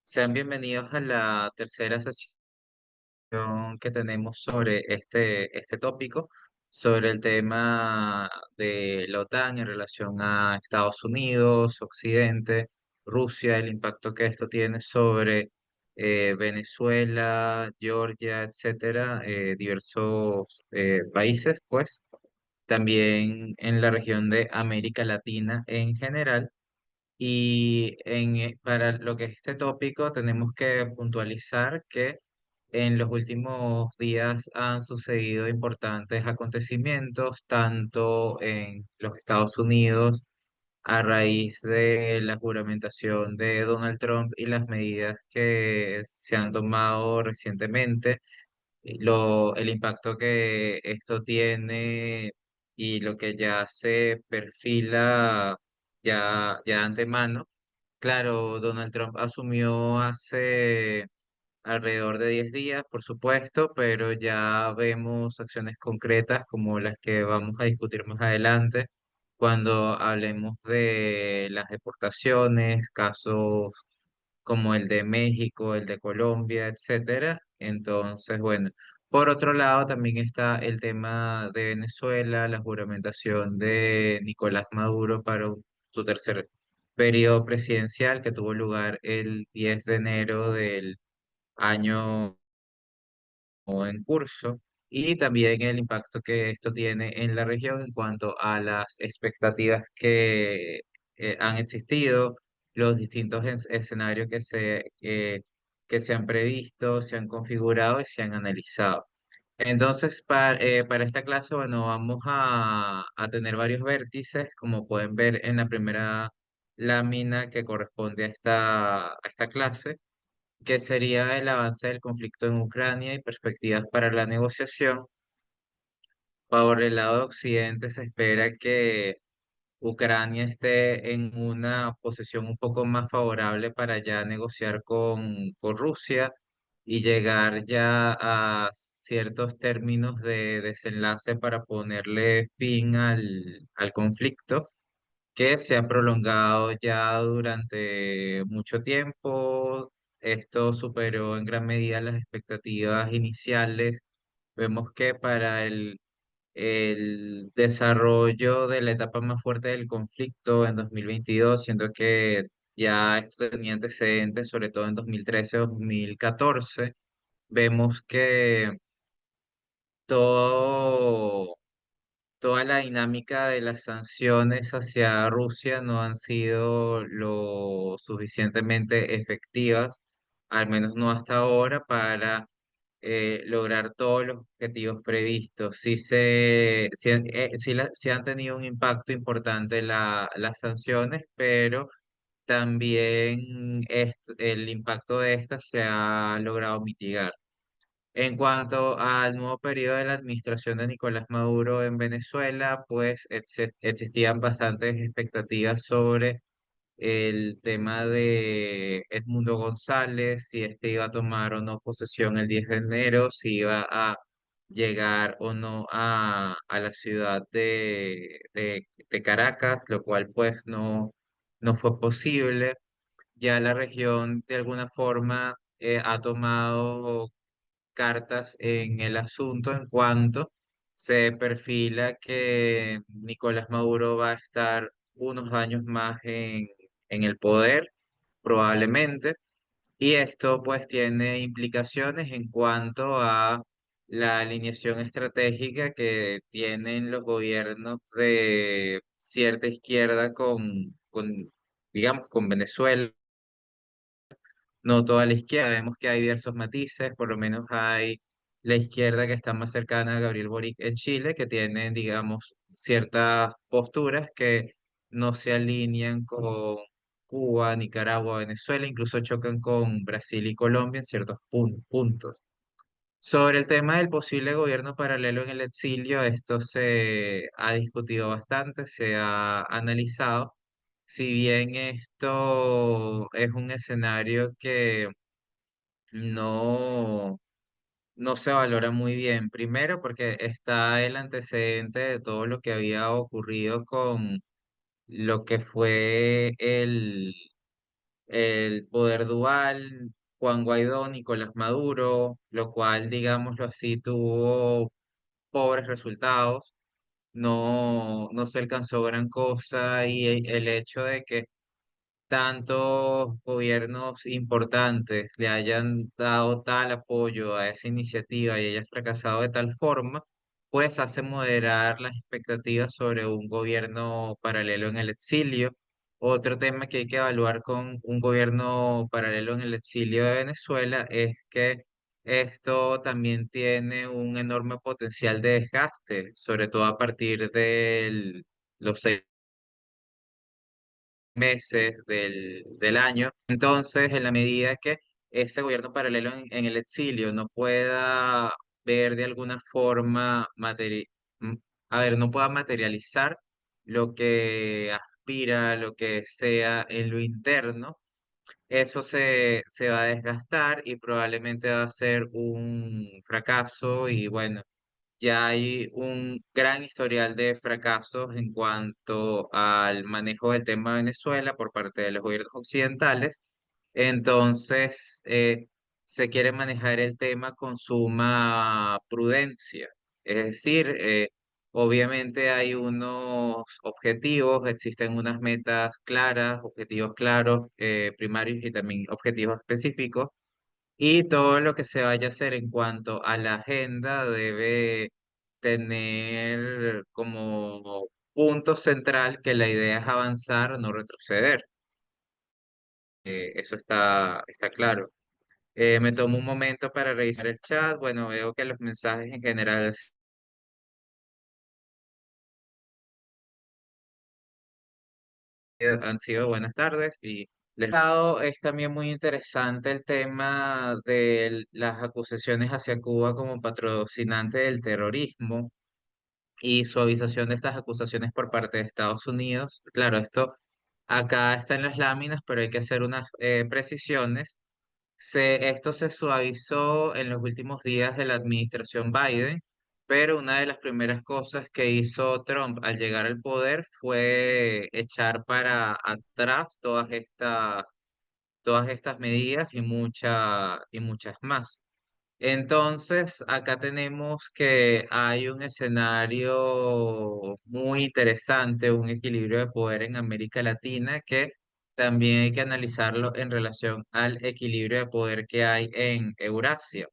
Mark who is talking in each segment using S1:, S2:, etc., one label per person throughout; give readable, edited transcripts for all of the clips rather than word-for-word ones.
S1: Sean bienvenidos a la tercera sesión que tenemos sobre este tópico, sobre el tema de la OTAN en relación a Estados Unidos, Occidente, Rusia, el impacto que esto tiene sobre Venezuela, Georgia, etcétera, diversos países, pues, también en la región de América Latina en general. Para lo que es este tópico, tenemos que puntualizar que en los últimos días han sucedido importantes acontecimientos, tanto en los Estados Unidos, a raíz de la juramentación de Donald Trump y las medidas que se han tomado recientemente, el impacto que esto tiene y lo que ya se perfila ya de antemano. Claro, Donald Trump asumió hace alrededor de 10 días, por supuesto, pero ya vemos acciones concretas como las que vamos a discutir más adelante cuando hablemos de las deportaciones, casos como el de México, el de Colombia, etcétera. Entonces, bueno, por otro lado también está el tema de Venezuela, la juramentación de Nicolás Maduro para su tercer periodo presidencial que tuvo lugar el 10 de enero del año en curso, y también el impacto que esto tiene en la región en cuanto a las expectativas que han existido, los distintos escenarios que se han previsto, se han configurado y se han analizado. Entonces, para esta clase, bueno, vamos a tener varios vértices, como pueden ver en la primera lámina que corresponde a esta clase, que sería el avance del conflicto en Ucrania y perspectivas para la negociación. Por el lado de Occidente se espera que Ucrania esté en una posición un poco más favorable para ya negociar con Rusia y llegar ya a ciertos términos de desenlace para ponerle fin al conflicto que se ha prolongado ya durante mucho tiempo. Esto superó en gran medida las expectativas iniciales. Vemos que para el desarrollo de la etapa más fuerte del conflicto en 2022, siendo que ya esto tenía antecedentes, sobre todo en 2013-2014, vemos que todo toda la dinámica de las sanciones hacia Rusia no han sido lo suficientemente efectivas, al menos no hasta ahora, para lograr todos los objetivos previstos. Sí han tenido un impacto importante las sanciones, pero también el impacto de estas se ha logrado mitigar. En cuanto al nuevo periodo de la administración de Nicolás Maduro en Venezuela, pues existían bastantes expectativas sobre el tema de Edmundo González, si este iba a tomar o no posesión el 10 de enero, si iba a llegar o no a la ciudad de Caracas, lo cual pues no fue posible. Ya la región de alguna forma ha tomado cartas en el asunto en cuanto se perfila que Nicolás Maduro va a estar unos años más en el poder, probablemente, y esto pues tiene implicaciones en cuanto a la alineación estratégica que tienen los gobiernos de cierta izquierda digamos, con Venezuela. No toda la izquierda, vemos que hay diversos matices, por lo menos hay la izquierda que está más cercana a Gabriel Boric en Chile, que tienen, digamos, ciertas posturas que no se alinean con Cuba, Nicaragua, Venezuela, incluso chocan con Brasil y Colombia en ciertos puntos. Sobre el tema del posible gobierno paralelo en el exilio, esto se ha discutido bastante, se ha analizado. Si bien esto es un escenario que no, no se valora muy bien, primero porque está el antecedente de todo lo que había ocurrido con lo que fue el poder dual, Juan Guaidó, Nicolás Maduro, lo cual, digámoslo así, tuvo pobres resultados, no se alcanzó gran cosa y el hecho de que tantos gobiernos importantes le hayan dado tal apoyo a esa iniciativa y haya fracasado de tal forma, pues hace moderar las expectativas sobre un gobierno paralelo en el exilio. Otro tema que hay que evaluar con un gobierno paralelo en el exilio de Venezuela es que esto también tiene un enorme potencial de desgaste, sobre todo a partir de los 6 meses del año. Entonces, en la medida que ese gobierno paralelo en el exilio no pueda ver de alguna forma, m- a ver, no pueda materializar lo que aspira, lo que sea en lo interno, eso se va a desgastar y probablemente va a ser un fracaso y bueno. Ya hay un gran historial de fracasos en cuanto al manejo del tema de Venezuela por parte de los gobiernos occidentales. Entonces, se quiere manejar el tema con suma prudencia. Es decir, obviamente hay unos objetivos, existen unas metas claras, objetivos claros, primarios y también objetivos específicos y todo lo que se vaya a hacer en cuanto a la agenda debe tener como punto central que la idea es avanzar, no retroceder. Eso está claro. Me tomo un momento para revisar el chat. Bueno, veo que los mensajes en general han sido buenas tardes y es también muy interesante el tema de las acusaciones hacia Cuba como patrocinante del terrorismo y suavización de estas acusaciones por parte de Estados Unidos. Claro, esto acá está en las láminas, pero hay que hacer unas precisiones. Esto se suavizó en los últimos días de la administración Biden, pero una de las primeras cosas que hizo Trump al llegar al poder fue echar para atrás todas estas medidas y muchas más. Entonces, acá tenemos que hay un escenario muy interesante, un equilibrio de poder en América Latina que también hay que analizarlo en relación al equilibrio de poder que hay en Eurasia.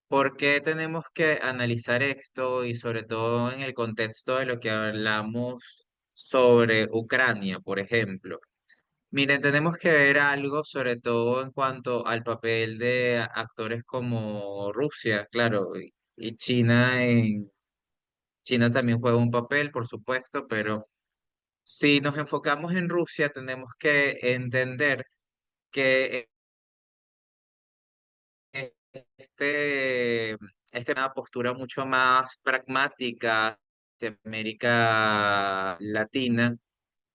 S1: ¿Por qué tenemos que analizar esto y sobre todo en el contexto de lo que hablamos sobre Ucrania, por ejemplo? Miren, tenemos que ver algo, sobre todo en cuanto al papel de actores como Rusia, claro, y China China también juega un papel, por supuesto, pero si nos enfocamos en Rusia, tenemos que entender que este, una postura mucho más pragmática de América Latina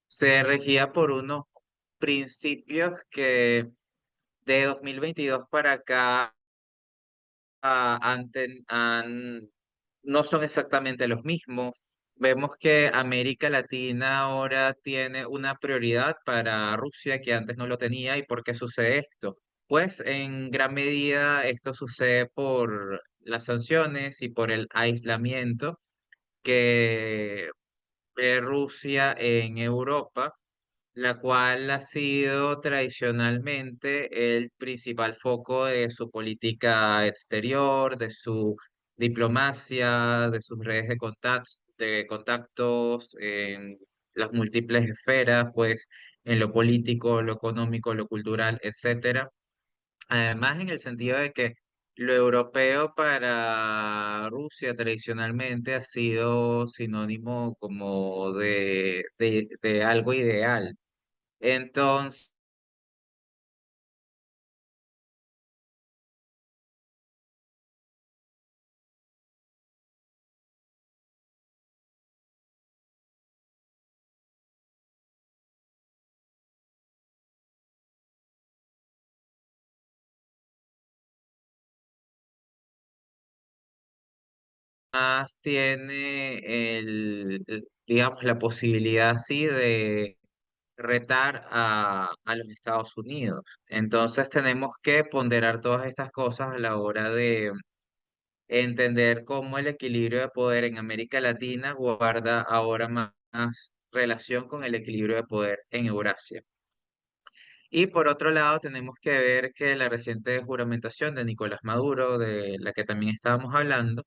S1: se regía por unos principios que de 2022 para acá no son exactamente los mismos. Vemos que América Latina ahora tiene una prioridad para Rusia que antes no lo tenía. ¿Y por qué sucede esto? Pues en gran medida esto sucede por las sanciones y por el aislamiento que ve Rusia en Europa, la cual ha sido tradicionalmente el principal foco de su política exterior, de su diplomacia, de sus redes de contactos en las múltiples esferas, pues en lo político, lo económico, lo cultural, etcétera. Además, en el sentido de que lo europeo para Rusia tradicionalmente ha sido sinónimo como de algo ideal. Entonces, más tiene digamos, la posibilidad así de retar a los Estados Unidos. Entonces tenemos que ponderar todas estas cosas a la hora de entender cómo el equilibrio de poder en América Latina guarda ahora más relación con el equilibrio de poder en Eurasia. Y por otro lado, tenemos que ver que la reciente juramentación de Nicolás Maduro, de la que también estábamos hablando,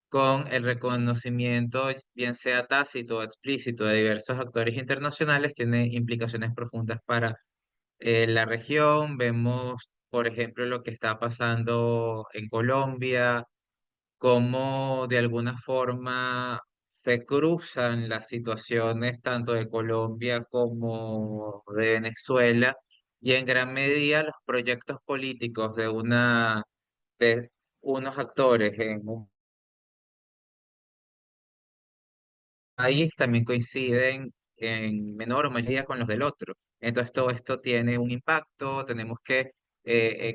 S1: con el reconocimiento, bien sea tácito o explícito, de diversos actores internacionales, tiene implicaciones profundas para la región. Vemos, por ejemplo, lo que está pasando en Colombia, cómo de alguna forma se cruzan las situaciones tanto de Colombia como de Venezuela, y en gran medida los proyectos políticos de unos actores en un país también coinciden en menor o mayor medida con los del otro. Entonces todo esto tiene un impacto. Tenemos que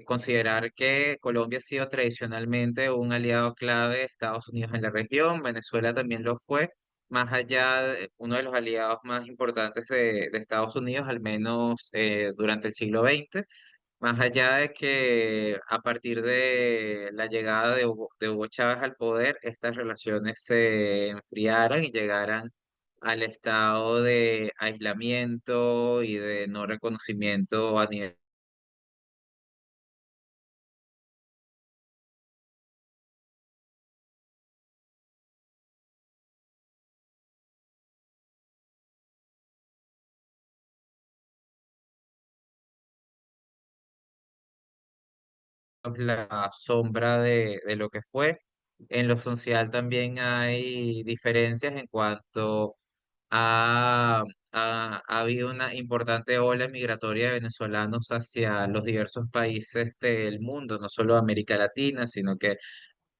S1: considerar que Colombia ha sido tradicionalmente un aliado clave de Estados Unidos en la región. Venezuela también lo fue, más allá de uno de los aliados más importantes de Estados Unidos, al menos durante el siglo XX. Más allá de que a partir de la llegada de Hugo Chávez al poder, estas relaciones se enfriaran y llegaran al estado de aislamiento y de no reconocimiento a nivel de la sombra de lo que fue. En lo social también hay diferencias en cuanto ha, ha habido una importante ola migratoria de venezolanos hacia los diversos países del mundo, no solo de América Latina, sino que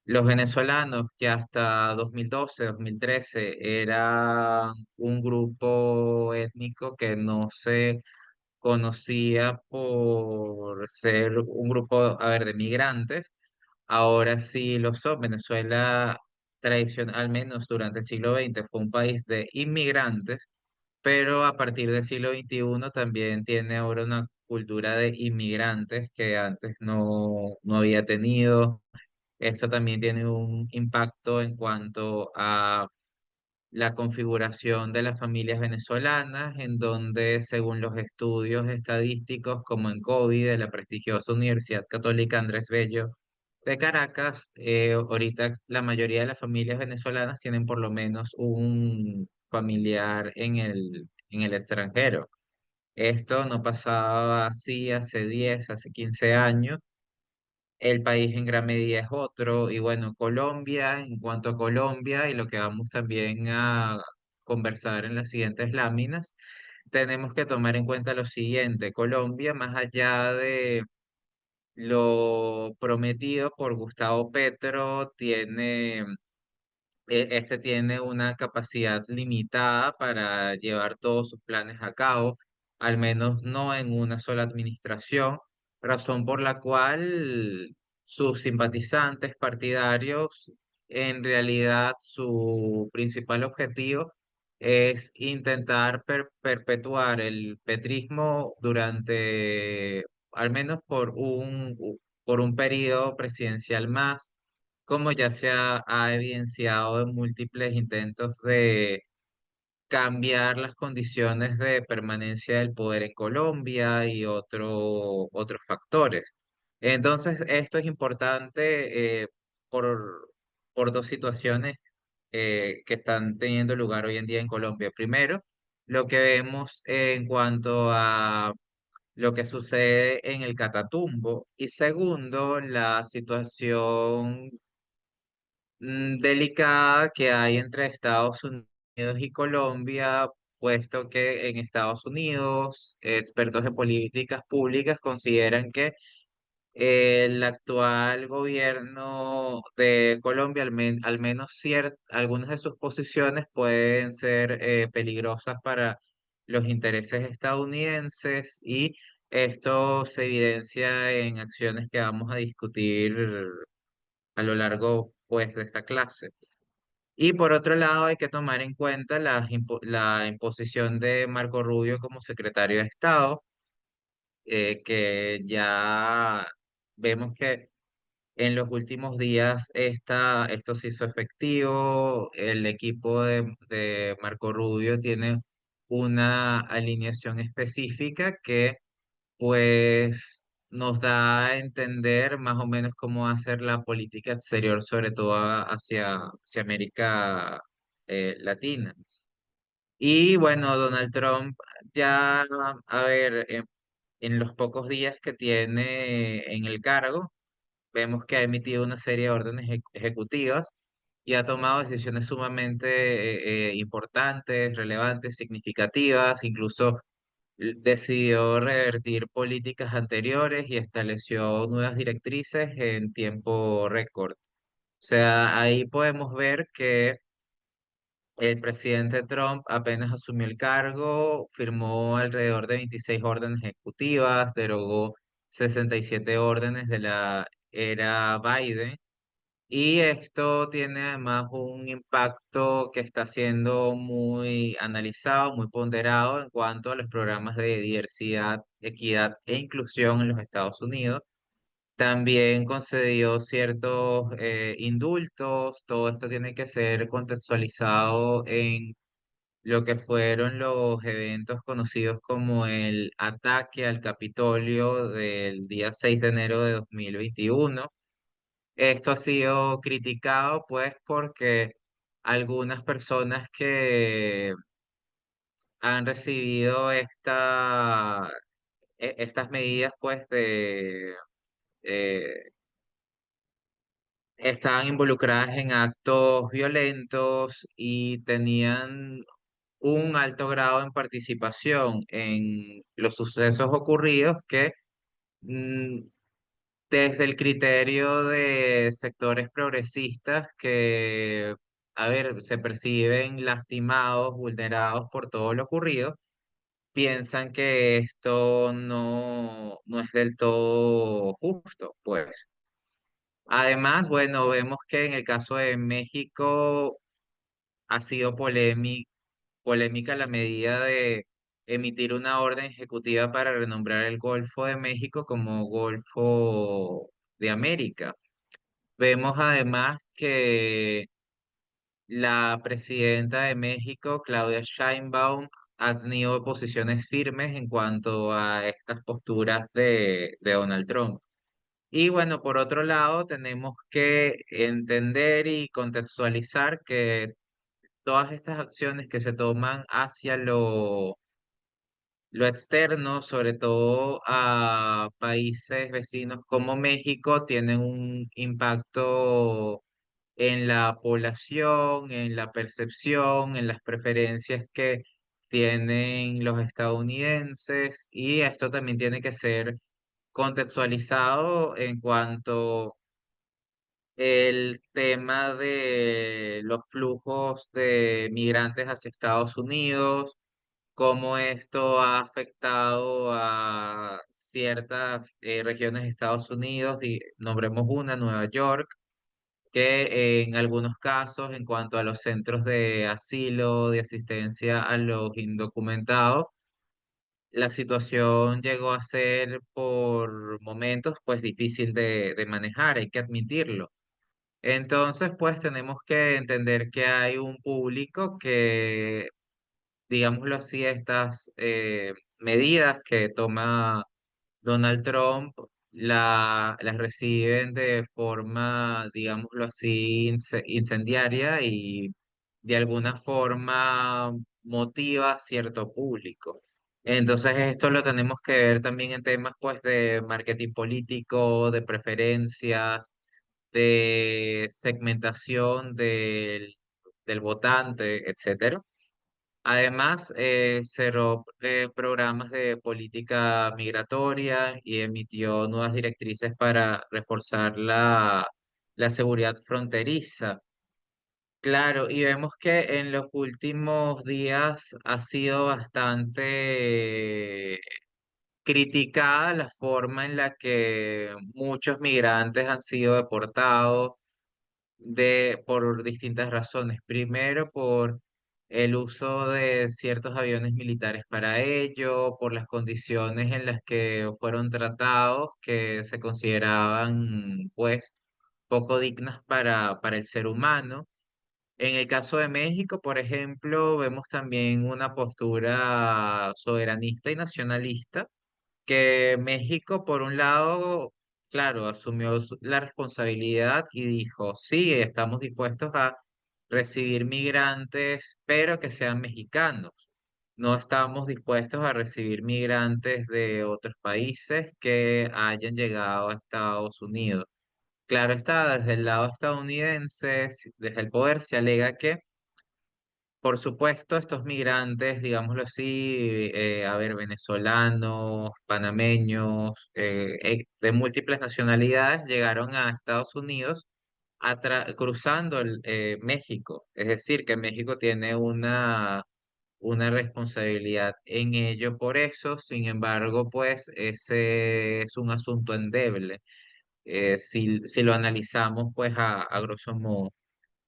S1: los venezolanos que hasta 2012, 2013 eran un grupo étnico que no se conocía por ser un grupo, a ver, de migrantes, ahora sí lo son. Venezuela tradicional, al menos durante el siglo XX, fue un país de inmigrantes, pero a partir del siglo XXI también tiene ahora una cultura de inmigrantes que antes no había tenido. Esto también tiene un impacto en cuanto a la configuración de las familias venezolanas, en donde, según los estudios estadísticos, como en COVID, de la prestigiosa Universidad Católica Andrés Bello de Caracas, ahorita la mayoría de las familias venezolanas tienen por lo menos un familiar en el extranjero. Esto no pasaba así hace 10, hace 15 años. El país en gran medida es otro. Y bueno, Colombia, en cuanto a Colombia, y lo que vamos también a conversar en las siguientes láminas, tenemos que tomar en cuenta lo siguiente. Colombia, más allá de lo prometido por Gustavo Petro, este tiene una capacidad limitada para llevar todos sus planes a cabo, al menos no en una sola administración, razón por la cual sus simpatizantes partidarios, en realidad su principal objetivo es intentar perpetuar el petrismo durante, al menos por un periodo presidencial más, como ya ha evidenciado en múltiples intentos de cambiar las condiciones de permanencia del poder en Colombia y otros factores. Entonces, esto es importante por dos situaciones que están teniendo lugar hoy en día en Colombia. Primero, lo que vemos en cuanto a lo que sucede en el Catatumbo, y segundo, la situación delicada que hay entre Estados Unidos y Colombia, puesto que en Estados Unidos expertos de políticas públicas consideran que el actual gobierno de Colombia, al menos algunas de sus posiciones pueden ser peligrosas para los intereses estadounidenses, y esto se evidencia en acciones que vamos a discutir a lo largo, pues, de esta clase. Y por otro lado, hay que tomar en cuenta la imposición de Marco Rubio como secretario de Estado, que ya vemos que en los últimos días esto se hizo efectivo. El equipo de Marco Rubio tiene una alineación específica que pues nos da a entender más o menos cómo va a ser la política exterior, sobre todo hacia América Latina. Y bueno, Donald Trump ya, a ver, en los pocos días que tiene en el cargo, vemos que ha emitido una serie de órdenes ejecutivas y ha tomado decisiones sumamente importantes, relevantes, significativas, incluso decidió revertir políticas anteriores y estableció nuevas directrices en tiempo récord. O sea, ahí podemos ver que el presidente Trump apenas asumió el cargo, firmó alrededor de 26 órdenes ejecutivas, derogó 67 órdenes de la era Biden. Y esto tiene además un impacto que está siendo muy analizado, muy ponderado en cuanto a los programas de diversidad, equidad e inclusión en los Estados Unidos. También concedió ciertos indultos. Todo esto tiene que ser contextualizado en lo que fueron los eventos conocidos como el ataque al Capitolio del día 6 de enero de 2021. Esto ha sido criticado pues porque algunas personas que han recibido estas medidas pues eh, estaban involucradas en actos violentos y tenían un alto grado en participación en los sucesos ocurridos que mm, desde el criterio de sectores progresistas que, a ver, se perciben lastimados, vulnerados por todo lo ocurrido, piensan que esto no es del todo justo, pues. Además, bueno, vemos que en el caso de México ha sido polémica la medida de emitir una orden ejecutiva para renombrar el Golfo de México como Golfo de América. Vemos además que la presidenta de México, Claudia Sheinbaum, ha tenido posiciones firmes en cuanto a estas posturas de Donald Trump. Y bueno, por otro lado, tenemos que entender y contextualizar que todas estas acciones que se toman hacia lo externo, sobre todo a países vecinos como México, tienen un impacto en la población, en la percepción, en las preferencias que tienen los estadounidenses, y esto también tiene que ser contextualizado en cuanto el tema de los flujos de migrantes hacia Estados Unidos, cómo esto ha afectado a ciertas regiones de Estados Unidos, y nombremos una, Nueva York, que en algunos casos, en cuanto a los centros de asilo, de asistencia a los indocumentados, la situación llegó a ser por momentos pues difícil de manejar, hay que admitirlo. Entonces, pues tenemos que entender que hay un público que, digámoslo así, estas medidas que toma Donald Trump las reciben de forma, digámoslo así, incendiaria, y de alguna forma motiva a cierto público. Entonces esto lo tenemos que ver también en temas pues de marketing político, de preferencias, de segmentación del votante, etcétera. Además, cerró programas de política migratoria y emitió nuevas directrices para reforzar la seguridad fronteriza. Claro, y vemos que en los últimos días ha sido bastante criticada la forma en la que muchos migrantes han sido deportados. por distintas razones. Primero, por el uso de ciertos aviones militares para ello, por las condiciones en las que fueron tratados, que se consideraban, pues, poco dignas para el ser humano. En el caso de México, por ejemplo, vemos también una postura soberanista y nacionalista que México, por un lado, claro, asumió la responsabilidad y dijo, sí, estamos dispuestos a recibir migrantes, pero que sean mexicanos. No estamos dispuestos a recibir migrantes de otros países que hayan llegado a Estados Unidos. Claro está, desde el lado estadounidense, desde el poder se alega que por supuesto, estos migrantes, digámoslo así, a ver, venezolanos, panameños, de múltiples nacionalidades, llegaron a Estados Unidos cruzando México. Es decir, que México tiene una responsabilidad en ello por eso. Sin embargo, pues ese es un asunto endeble, si lo analizamos pues a grosso modo.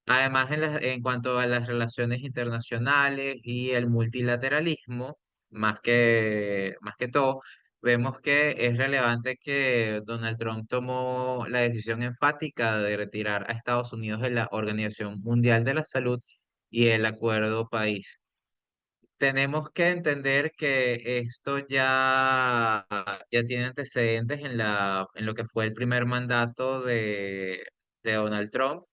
S1: Además, en cuanto a las relaciones internacionales y el multilateralismo, más que todo, vemos que es relevante que Donald Trump tomó la decisión enfática de retirar a Estados Unidos de la Organización Mundial de la Salud y el Acuerdo País. Tenemos que entender que esto ya tiene antecedentes en lo que fue el primer mandato de Donald Trump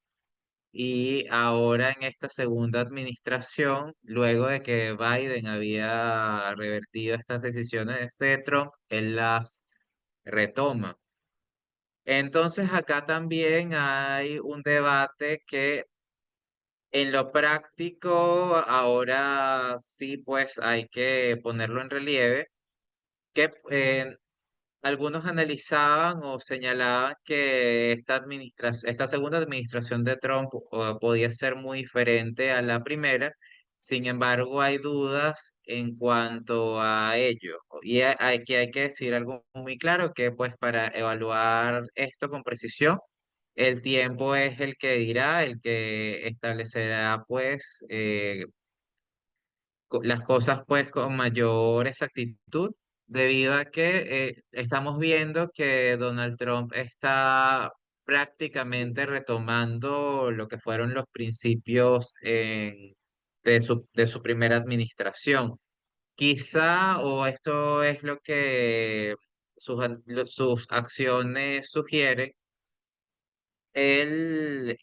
S1: y ahora en esta segunda administración, luego de que Biden había revertido estas decisiones de Trump, él las retoma. Entonces acá también hay un debate que en lo práctico ahora sí pues hay que ponerlo en relieve, que algunos analizaban o señalaban que esta segunda administración de Trump podía ser muy diferente a la primera. Sin embargo, hay dudas en cuanto a ello. Y hay que decir algo muy claro, que pues para evaluar esto con precisión, el tiempo es el que dirá, el que establecerá pues las cosas pues con mayor exactitud, debido a que estamos viendo que Donald Trump está prácticamente retomando lo que fueron los principios de su primera administración. Quizá, o esto es lo que sus acciones sugieren, él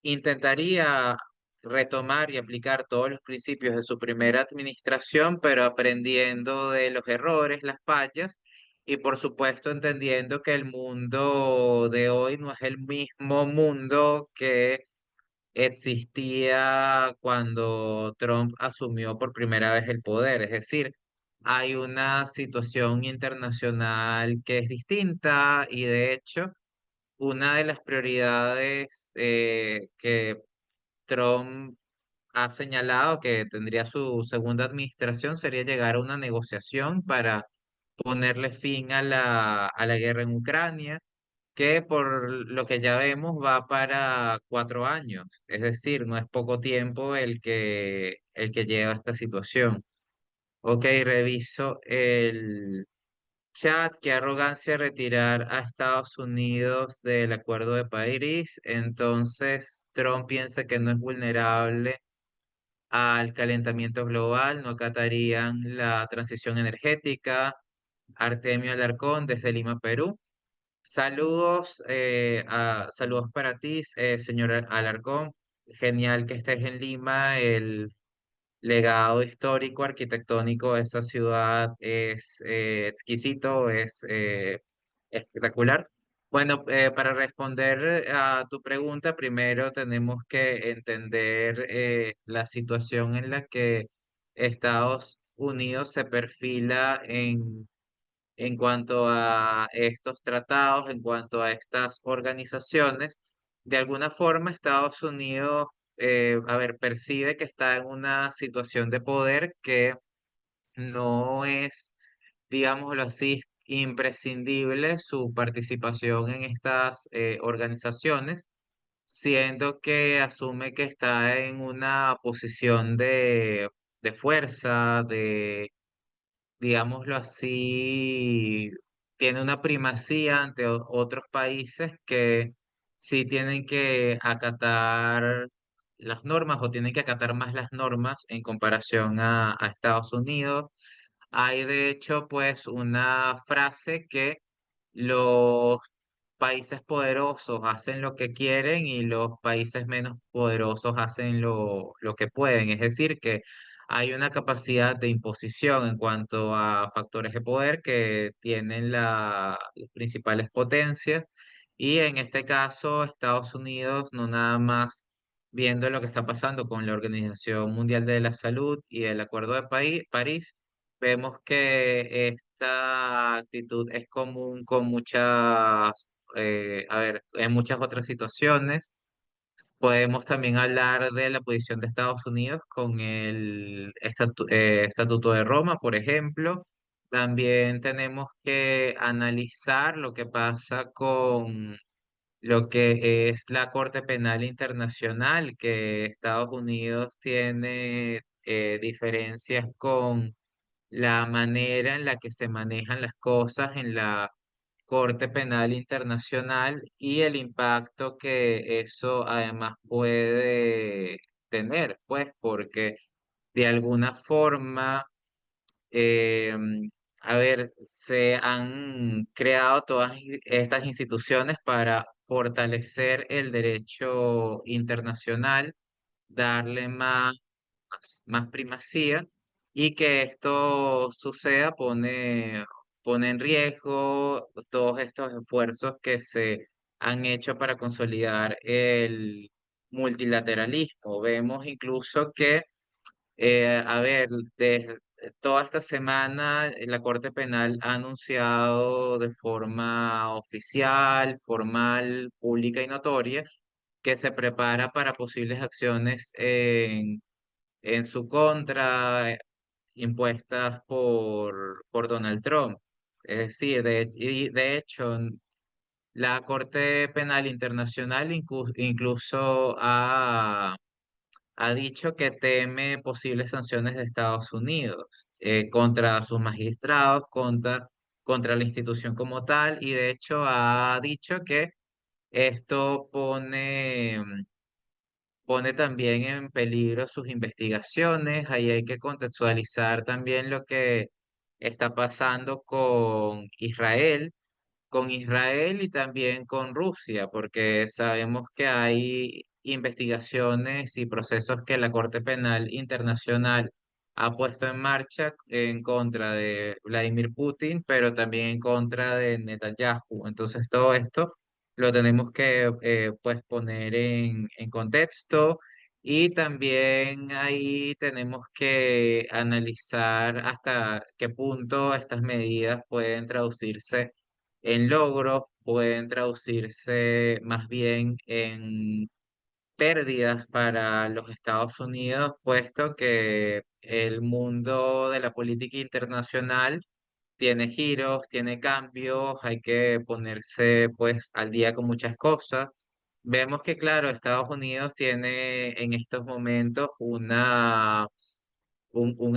S1: intentaría retomar y aplicar todos los principios de su primera administración, pero aprendiendo de los errores, las fallas, y por supuesto entendiendo que el mundo de hoy no es el mismo mundo que existía cuando Trump asumió por primera vez el poder. Es decir, hay una situación internacional que es distinta y de hecho una de las prioridades que Trump ha señalado que tendría su segunda administración sería llegar a una negociación para ponerle fin a a la guerra en Ucrania, que por lo que ya vemos va para 4 años. Es decir, no es poco tiempo el que lleva esta situación. Ok, reviso el chat, qué arrogancia retirar a Estados Unidos del Acuerdo de París. Entonces, Trump piensa que no es vulnerable al calentamiento global, no acatarían la transición energética. Artemio Alarcón desde Lima, Perú. Saludos, saludos para ti, señor Alarcón. Genial que estés en Lima. El legado histórico, arquitectónico de esa ciudad es exquisito, es espectacular. Bueno, para responder a tu pregunta, primero tenemos que entender la situación en la que Estados Unidos se perfila en cuanto a estos tratados, en cuanto a estas organizaciones. De alguna forma, Estados Unidos, a ver, percibe que está en una situación de poder que no es, digámoslo así, imprescindible su participación en estas organizaciones. siendo que asume que está en una posición de fuerza, digámoslo así, tiene una primacía ante otros países que sí tienen que acatar las normas o tienen que acatar más las normas en comparación a Estados Unidos. Hay de hecho pues una frase que los países poderosos hacen lo que quieren y los países menos poderosos hacen lo que pueden. Es decir, que hay una capacidad de imposición en cuanto a factores de poder que tienen las principales potencias. Y en este caso, Estados Unidos, no nada más viendo lo que está pasando con la Organización Mundial de la Salud y el Acuerdo de París, vemos que esta actitud es común con en muchas otras situaciones. Podemos también hablar de la posición de Estados Unidos con el Estatuto de Roma, por ejemplo. También tenemos que analizar lo que pasa con lo que es la Corte Penal Internacional, que Estados Unidos tiene diferencias con la manera en la que se manejan las cosas en la Corte Penal Internacional y el impacto que eso además puede tener, pues porque de alguna forma, eh, se han creado todas estas instituciones para fortalecer el derecho internacional, darle más primacía, y que esto suceda pone en riesgo todos estos esfuerzos que se han hecho para consolidar el multilateralismo. Vemos incluso que, desde toda esta semana la Corte Penal ha anunciado de forma oficial, formal, pública y notoria que se prepara para posibles acciones en su contra, impuestas por Donald Trump. Es decir, de hecho, la Corte Penal Internacional incluso ha dicho que teme posibles sanciones de Estados Unidos contra sus magistrados, contra la institución como tal, y de hecho ha dicho que esto pone también en peligro sus investigaciones. Ahí hay que contextualizar también lo que está pasando con Israel y también con Rusia, porque sabemos que hay investigaciones y procesos que la Corte Penal Internacional ha puesto en marcha en contra de Vladimir Putin, pero también en contra de Netanyahu. Entonces, todo esto lo tenemos que pues poner en contexto, y también ahí tenemos que analizar hasta qué punto estas medidas pueden traducirse en logros, pueden traducirse más bien en pérdidas para los Estados Unidos, puesto que el mundo de la política internacional tiene giros, tiene cambios, hay que ponerse pues al día con muchas cosas. Vemos que, claro, Estados Unidos tiene en estos momentos un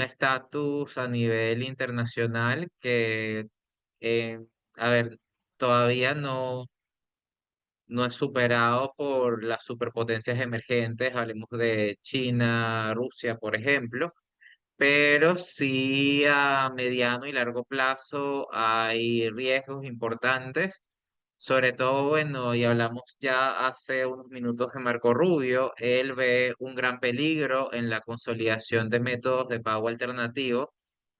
S1: estatus a nivel internacional que, eh, a ver, todavía no es superado por las superpotencias emergentes, hablemos de China, Rusia, por ejemplo, pero sí a mediano y largo plazo hay riesgos importantes. Sobre todo, bueno, y hablamos ya hace unos minutos de Marco Rubio, él ve un gran peligro en la consolidación de métodos de pago alternativos.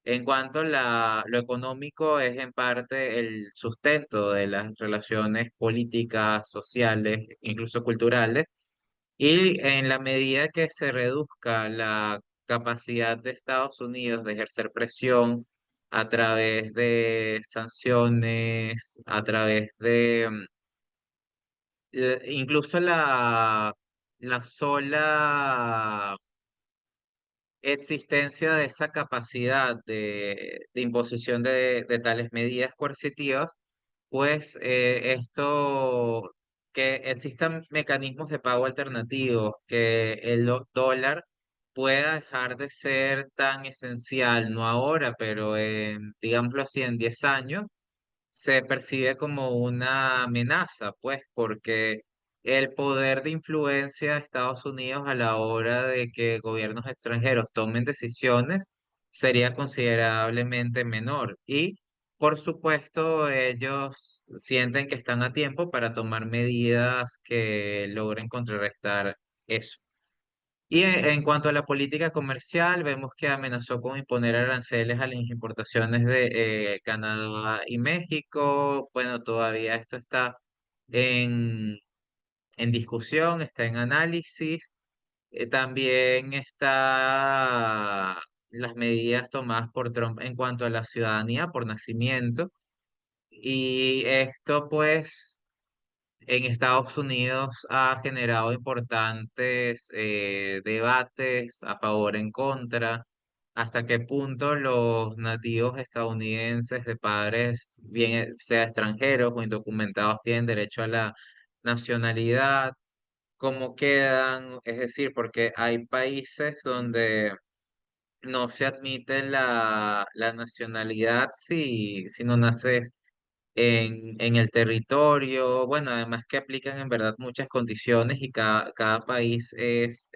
S1: En cuanto a lo económico, es en parte el sustento de las relaciones políticas, sociales, incluso culturales, y en la medida que se reduzca la capacidad de Estados Unidos de ejercer presión a través de sanciones, a través de incluso la sola existencia de esa capacidad de imposición de tales medidas coercitivas, pues esto que existan mecanismos de pago alternativos, que el dólar pueda dejar de ser tan esencial, no ahora, pero digámoslo así, en 10 años se percibe como una amenaza, pues, porque el poder de influencia de Estados Unidos a la hora de que gobiernos extranjeros tomen decisiones sería considerablemente menor. Y, por supuesto, ellos sienten que están a tiempo para tomar medidas que logren contrarrestar eso. Y en cuanto a la política comercial, vemos que amenazó con imponer aranceles a las importaciones de Canadá y México. Bueno, todavía esto está en, en discusión, está en análisis. También está las medidas tomadas por Trump en cuanto a la ciudadanía por nacimiento. Y esto pues en Estados Unidos ha generado importantes debates a favor, en contra, hasta qué punto los nativos estadounidenses de padres, bien sea extranjeros o indocumentados, tienen derecho a la nacionalidad, cómo quedan, es decir, porque hay países donde no se admite la nacionalidad si no naces en el territorio. Bueno, además que aplican en verdad muchas condiciones y cada país es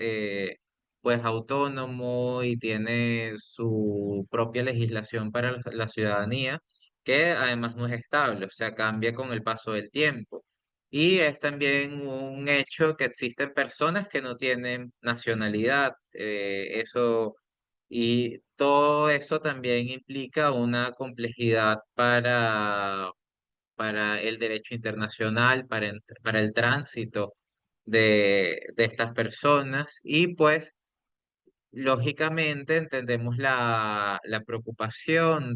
S1: pues autónomo y tiene su propia legislación para la ciudadanía, que además no es estable, o sea, cambia con el paso del tiempo. Y es también un hecho que existen personas que no tienen nacionalidad. Y todo eso también implica una complejidad para el derecho internacional, para el tránsito de estas personas. Y pues, lógicamente, entendemos la preocupación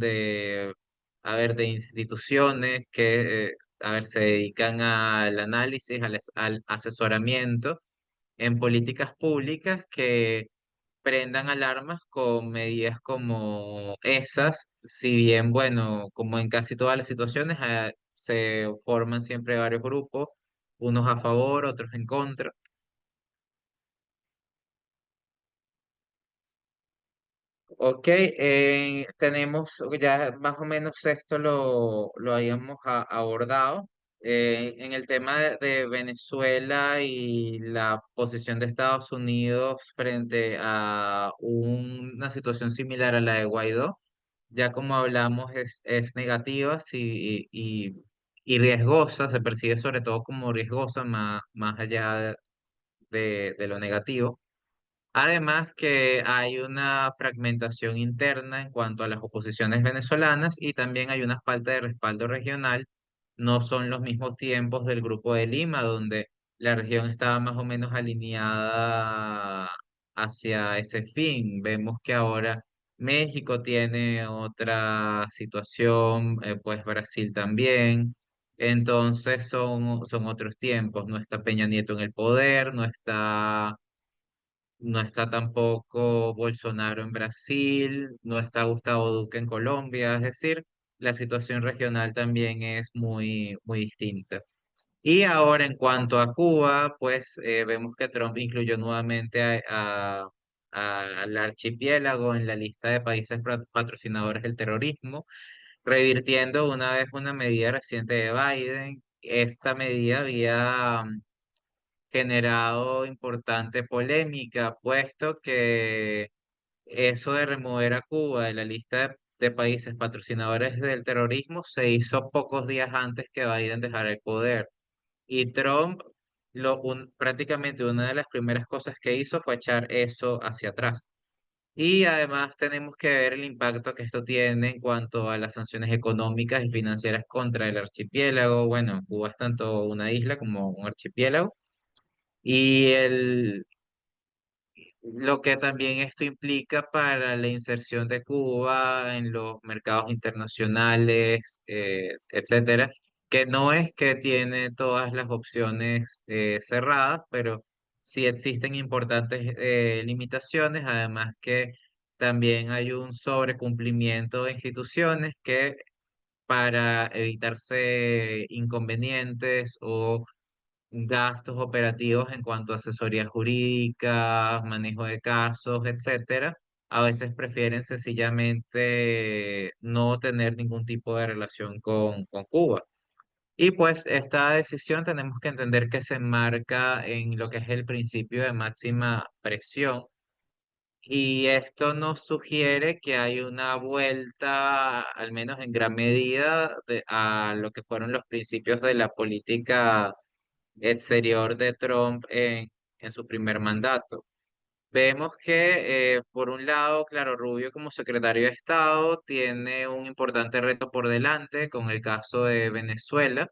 S1: a ver, de instituciones que, a ver, se dedican al análisis, al asesoramiento en políticas públicas que prendan alarmas con medidas como esas, si bien, bueno, como en casi todas las situaciones, se forman siempre varios grupos, unos a favor, otros en contra. Ok, tenemos ya más o menos esto lo habíamos abordado. En el tema de Venezuela y la posición de Estados Unidos frente a una situación similar a la de Guaidó, ya como hablamos es negativa y riesgosa, se percibe sobre todo como riesgosa más allá de lo negativo. Además que hay una fragmentación interna en cuanto a las oposiciones venezolanas y también hay una falta de respaldo regional. No son los mismos tiempos del Grupo de Lima, donde la región estaba más o menos alineada hacia ese fin. Vemos que ahora México tiene otra situación, pues Brasil también. Entonces son otros tiempos. No está Peña Nieto en el poder, no está tampoco Bolsonaro en Brasil, no está Gustavo Duque en Colombia, es decir, la situación regional también es muy, muy distinta. Y ahora en cuanto a Cuba, pues vemos que Trump incluyó nuevamente al archipiélago en la lista de países patrocinadores del terrorismo, revirtiendo una vez una medida reciente de Biden. Esta medida había generado importante polémica, puesto que eso de remover a Cuba de la lista de países patrocinadores del terrorismo se hizo pocos días antes que Biden dejara el poder. Y Trump, prácticamente una de las primeras cosas que hizo fue echar eso hacia atrás. Y además tenemos que ver el impacto que esto tiene en cuanto a las sanciones económicas y financieras contra el archipiélago. Bueno, Cuba es tanto una isla como un archipiélago. Y lo que también esto implica para la inserción de Cuba en los mercados internacionales, etcétera, que no es que tiene todas las opciones cerradas, pero sí existen importantes limitaciones, además que también hay un sobrecumplimiento de instituciones que para evitarse inconvenientes o gastos operativos en cuanto a asesoría jurídica, manejo de casos, etcétera, a veces prefieren sencillamente no tener ningún tipo de relación con Cuba. Y pues esta decisión tenemos que entender que se enmarca en lo que es el principio de máxima presión. Y esto nos sugiere que hay una vuelta, al menos en gran medida, a lo que fueron los principios de la política exterior de Trump en su primer mandato. Vemos que, por un lado, claro, Rubio como secretario de Estado tiene un importante reto por delante con el caso de Venezuela,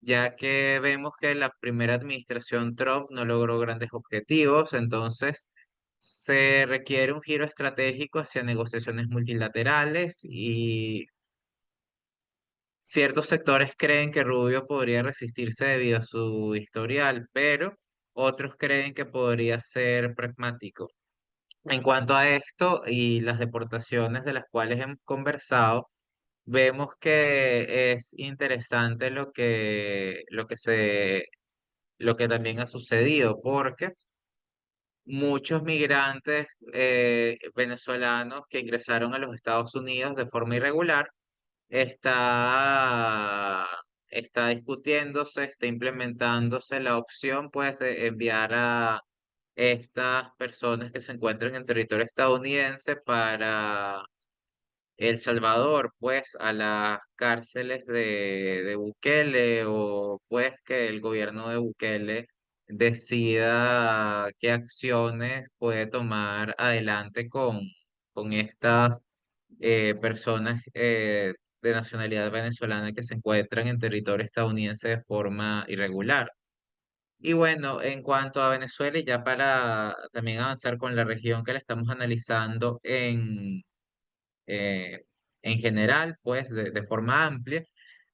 S1: ya que vemos que la primera administración Trump no logró grandes objetivos, entonces se requiere un giro estratégico hacia negociaciones multilaterales y ciertos sectores creen que Rubio podría resistirse debido a su historial, pero otros creen que podría ser pragmático. En cuanto a esto y las deportaciones de las cuales hemos conversado, vemos que es interesante lo que también ha sucedido, porque muchos migrantes venezolanos que ingresaron a los Estados Unidos de forma irregular está, está discutiéndose, está implementándose la opción pues de enviar a estas personas que se encuentran en territorio estadounidense para El Salvador, pues a las cárceles de Bukele, o pues que el gobierno de Bukele decida qué acciones puede tomar adelante con estas personas de nacionalidad venezolana que se encuentran en territorio estadounidense de forma irregular. Y bueno, en cuanto a Venezuela, y ya para también avanzar con la región que la estamos analizando eh, en general, pues de forma amplia,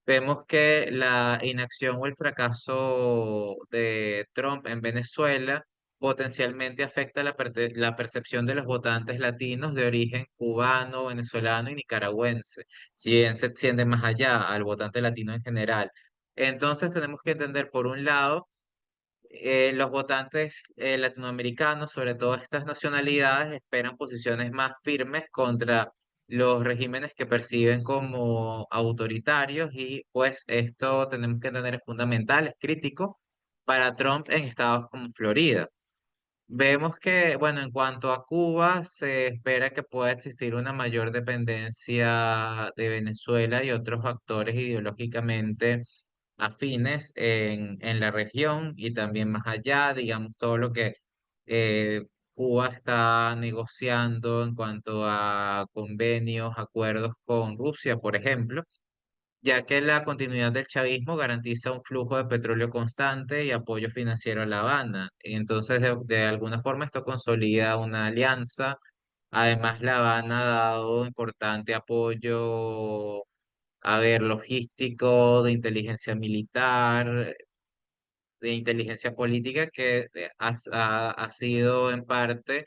S1: vemos que la inacción o el fracaso de Trump en Venezuela potencialmente afecta la percepción de los votantes latinos de origen cubano, venezolano y nicaragüense, si bien se extiende más allá al votante latino en general. Entonces tenemos que entender, por un lado, los votantes latinoamericanos, sobre todo estas nacionalidades, esperan posiciones más firmes contra los regímenes que perciben como autoritarios y pues esto tenemos que entender es fundamental, es crítico para Trump en estados como Florida. Vemos que, bueno, en cuanto a Cuba, se espera que pueda existir una mayor dependencia de Venezuela y otros actores ideológicamente afines en la región y también más allá, digamos, todo lo que eh, Cuba está negociando en cuanto a convenios, acuerdos con Rusia, por ejemplo, ya que la continuidad del chavismo garantiza un flujo de petróleo constante y apoyo financiero a La Habana. Y entonces, de alguna forma, esto consolida una alianza. Además, La Habana ha dado importante apoyo, a ver, logístico, de inteligencia militar, de inteligencia política, que ha sido en parte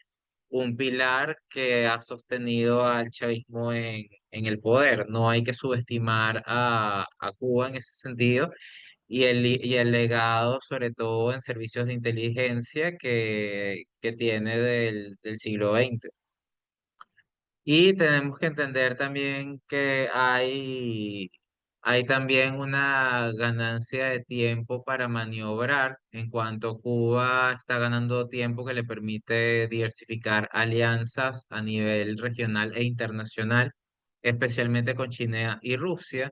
S1: un pilar que ha sostenido al chavismo en el poder. No hay que subestimar a Cuba en ese sentido y el legado, sobre todo en servicios de inteligencia, que tiene del siglo XX. Y tenemos que entender también que hay también una ganancia de tiempo para maniobrar en cuanto Cuba está ganando tiempo que le permite diversificar alianzas a nivel regional e internacional, especialmente con China y Rusia,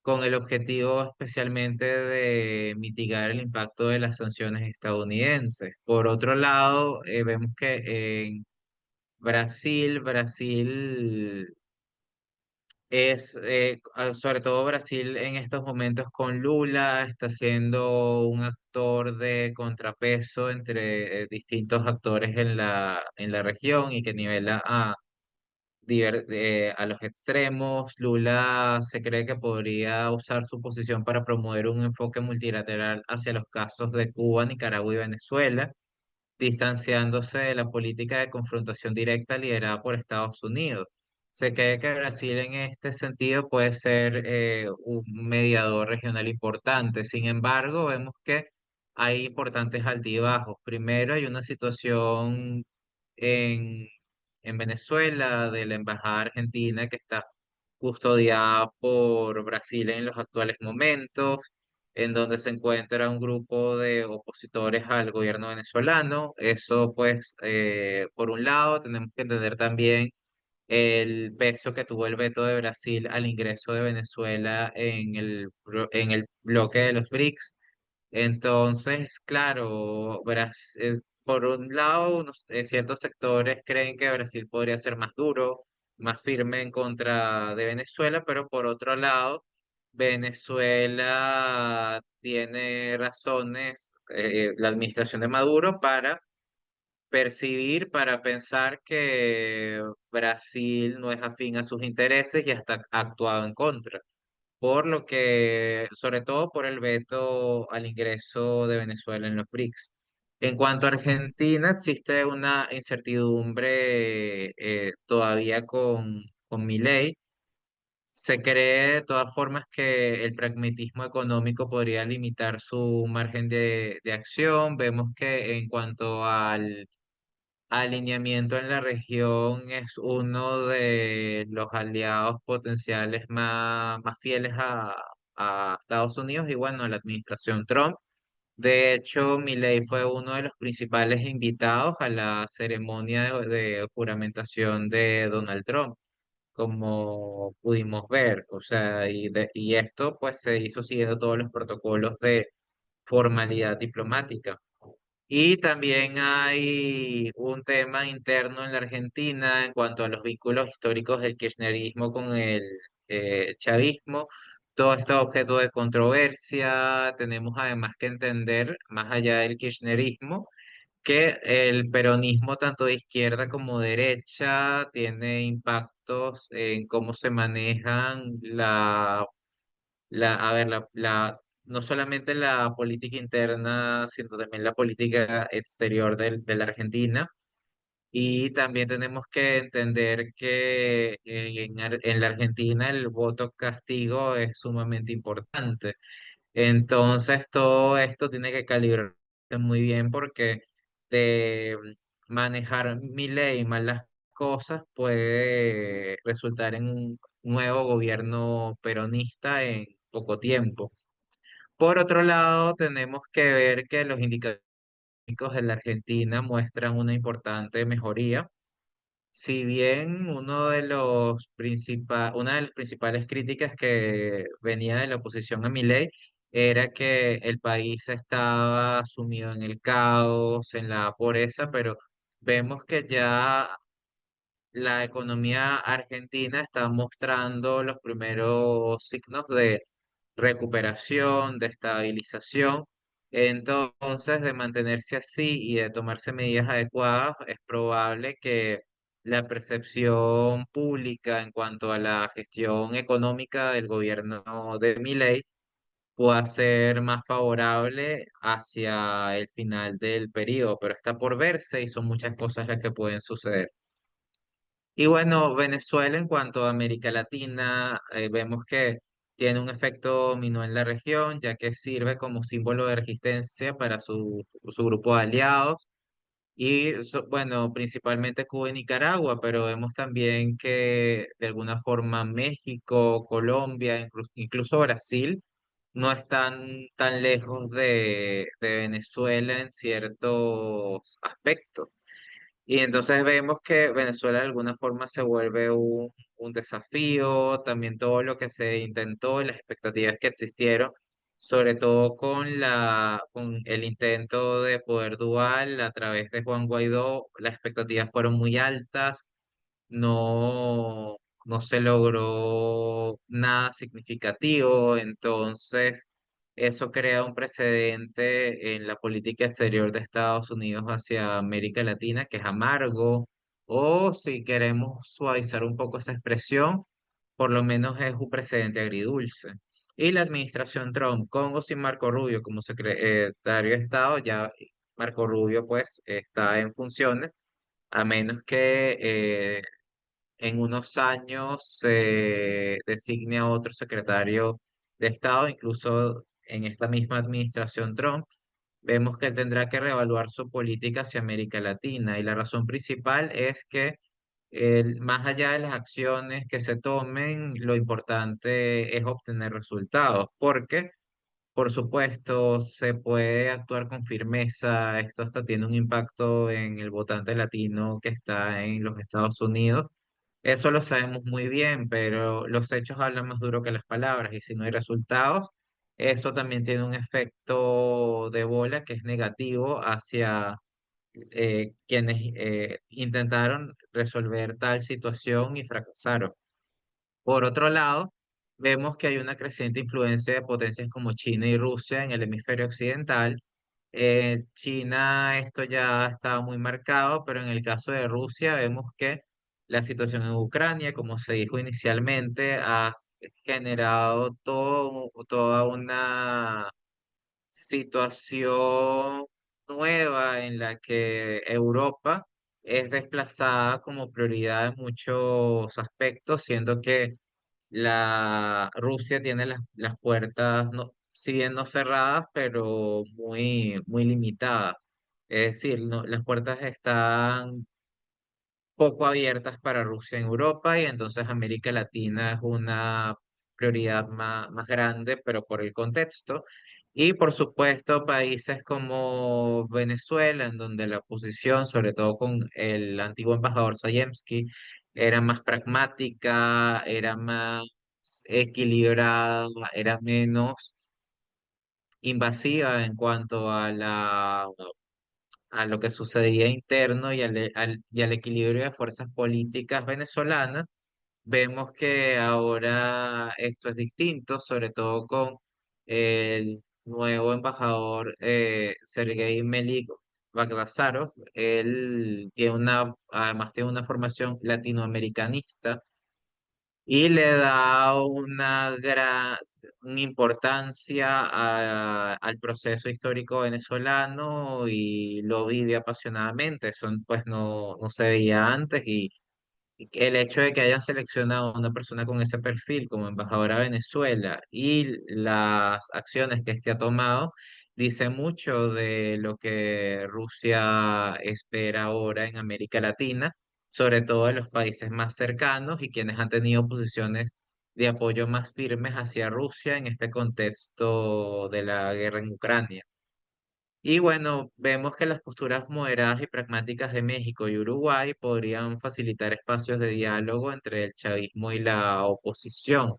S1: con el objetivo especialmente de mitigar el impacto de las sanciones estadounidenses. Por otro lado, vemos que en Brasil es, sobre todo Brasil en estos momentos con Lula, está siendo un actor de contrapeso entre distintos actores en la región y que nivela a los extremos. Lula se cree que podría usar su posición para promover un enfoque multilateral hacia los casos de Cuba, Nicaragua y Venezuela, distanciándose de la política de confrontación directa liderada por Estados Unidos. Se cree que Brasil en este sentido puede ser un mediador regional importante. Sin embargo, vemos que hay importantes altibajos. Primero, hay una situación en, en Venezuela de la Embajada Argentina que está custodiada por Brasil en los actuales momentos, en donde se encuentra un grupo de opositores al gobierno venezolano. Eso, pues, por un lado, tenemos que entender también el peso que tuvo el veto de Brasil al ingreso de Venezuela en el bloque de los BRICS. Entonces, claro, por un lado, ciertos sectores creen que Brasil podría ser más duro, más firme en contra de Venezuela, pero por otro lado, Venezuela tiene razones, la administración de Maduro, para percibir, para pensar que Brasil no es afín a sus intereses y hasta ha actuado en contra, por lo que, sobre todo por el veto al ingreso de Venezuela en los BRICS. En cuanto a Argentina, existe una incertidumbre todavía con Milei. Se cree de todas formas que el pragmatismo económico podría limitar su margen de acción. Vemos que en cuanto al alineamiento en la región es uno de los aliados potenciales más fieles a Estados Unidos y bueno, a la administración Trump. De hecho, Milei fue uno de los principales invitados a la ceremonia de juramentación de Donald Trump, como pudimos ver. O sea, y esto pues se hizo siguiendo todos los protocolos de formalidad diplomática. Y también hay un tema interno en la Argentina en cuanto a los vínculos históricos del kirchnerismo con el chavismo. Todo esto es objeto de controversia. Tenemos además que entender, más allá del kirchnerismo, que el peronismo, tanto de izquierda como derecha, tiene impactos en cómo se manejan a ver, no solamente la política interna, sino también la política exterior de la Argentina. Y también tenemos que entender que en la Argentina el voto castigo es sumamente importante. Entonces, todo esto tiene que calibrarse muy bien porque de manejar mi ley mal las cosas puede resultar en un nuevo gobierno peronista en poco tiempo. Por otro lado, tenemos que ver que los indicadores de la Argentina muestran una importante mejoría. Si bien una de las principales críticas que venía de la oposición a Milei era que el país estaba sumido en el caos, en la pobreza, pero vemos que ya la economía argentina está mostrando los primeros signos de recuperación, de estabilización. Entonces, de mantenerse así y de tomarse medidas adecuadas, es probable que la percepción pública en cuanto a la gestión económica del gobierno de Milei pueda ser más favorable hacia el final del periodo, pero está por verse y son muchas cosas las que pueden suceder. Y bueno, Venezuela en cuanto a América Latina, vemos que tiene un efecto dominó en la región, ya que sirve como símbolo de resistencia para su grupo de aliados. Y bueno, principalmente Cuba y Nicaragua, pero vemos también que de alguna forma México, Colombia, incluso Brasil, no están tan lejos de Venezuela en ciertos aspectos. Y entonces vemos que Venezuela de alguna forma se vuelve un desafío, también todo lo que se intentó y las expectativas que existieron, sobre todo con el intento de poder dual a través de Juan Guaidó, las expectativas fueron muy altas, no, no se logró nada significativo, entonces eso crea un precedente en la política exterior de Estados Unidos hacia América Latina que es amargo, o si queremos suavizar un poco esa expresión, por lo menos es un precedente agridulce. Y la administración Trump, con o sin Marco Rubio como secretario de Estado, ya Marco Rubio pues está en funciones, a menos que en unos años se designe a otro secretario de Estado, incluso en esta misma administración Trump. vemos que él tendrá que reevaluar su política hacia América Latina. Y la razón principal es que más allá de las acciones que se tomen, lo importante es obtener resultados, porque, por supuesto, se puede actuar con firmeza. Esto hasta tiene un impacto en el votante latino que está en los Estados Unidos. Eso lo sabemos muy bien, pero los hechos hablan más duro que las palabras y si no hay resultados, eso también tiene un efecto de bola que es negativo hacia quienes intentaron resolver tal situación y fracasaron. Por otro lado, vemos que hay una creciente influencia de potencias como China y Rusia en el hemisferio occidental. China, esto ya estaba muy marcado, pero en el caso de Rusia vemos que la situación en Ucrania, como se dijo inicialmente, ha generado toda una situación nueva en la que Europa es desplazada como prioridad en muchos aspectos, siendo que Rusia tiene las puertas, no, si bien no cerradas, pero muy limitadas. Es decir, las puertas están poco abiertas para Rusia en Europa y entonces América Latina es una prioridad más grande, pero por el contexto. Y por supuesto, países como Venezuela, en donde la posición, sobre todo con el antiguo embajador Sayemsky, era más pragmática, era más equilibrada, era menos invasiva en cuanto a lo que sucedía interno y al equilibrio de fuerzas políticas venezolanas, vemos que ahora esto es distinto, sobre todo con el nuevo embajador Sergei Melik Bagdasarov. Él tiene además tiene una formación latinoamericanista y le da una importancia al proceso histórico venezolano y lo vive apasionadamente. Eso pues no se veía antes y que el hecho de que hayan seleccionado a una persona con ese perfil como embajadora a Venezuela y las acciones que éste ha tomado, dice mucho de lo que Rusia espera ahora en América Latina, sobre todo en los países más cercanos y quienes han tenido posiciones de apoyo más firmes hacia Rusia en este contexto de la guerra en Ucrania. Y bueno, vemos que las posturas moderadas y pragmáticas de México y Uruguay podrían facilitar espacios de diálogo entre el chavismo y la oposición.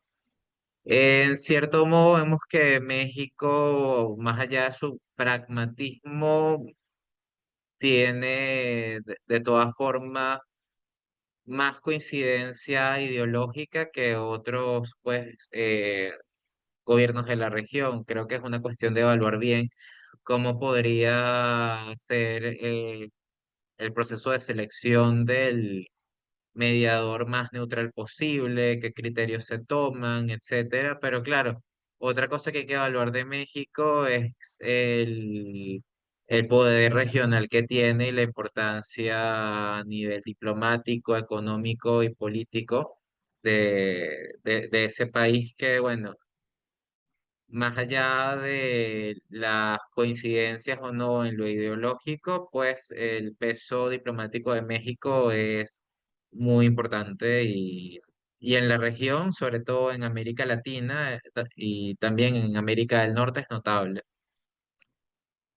S1: En cierto modo, vemos que México, más allá de su pragmatismo, tiene de todas formas más coincidencia ideológica que otros pues, gobiernos de la región. Creo que es una cuestión de evaluar bien cómo podría ser el proceso de selección del mediador más neutral posible, qué criterios se toman, etcétera. Pero claro, otra cosa que hay que evaluar de México es el poder regional que tiene y la importancia a nivel diplomático, económico y político de ese país que, bueno, más allá de las coincidencias o no en lo ideológico, pues el peso diplomático de México es muy importante y en la región, sobre todo en América Latina y también en América del Norte es notable.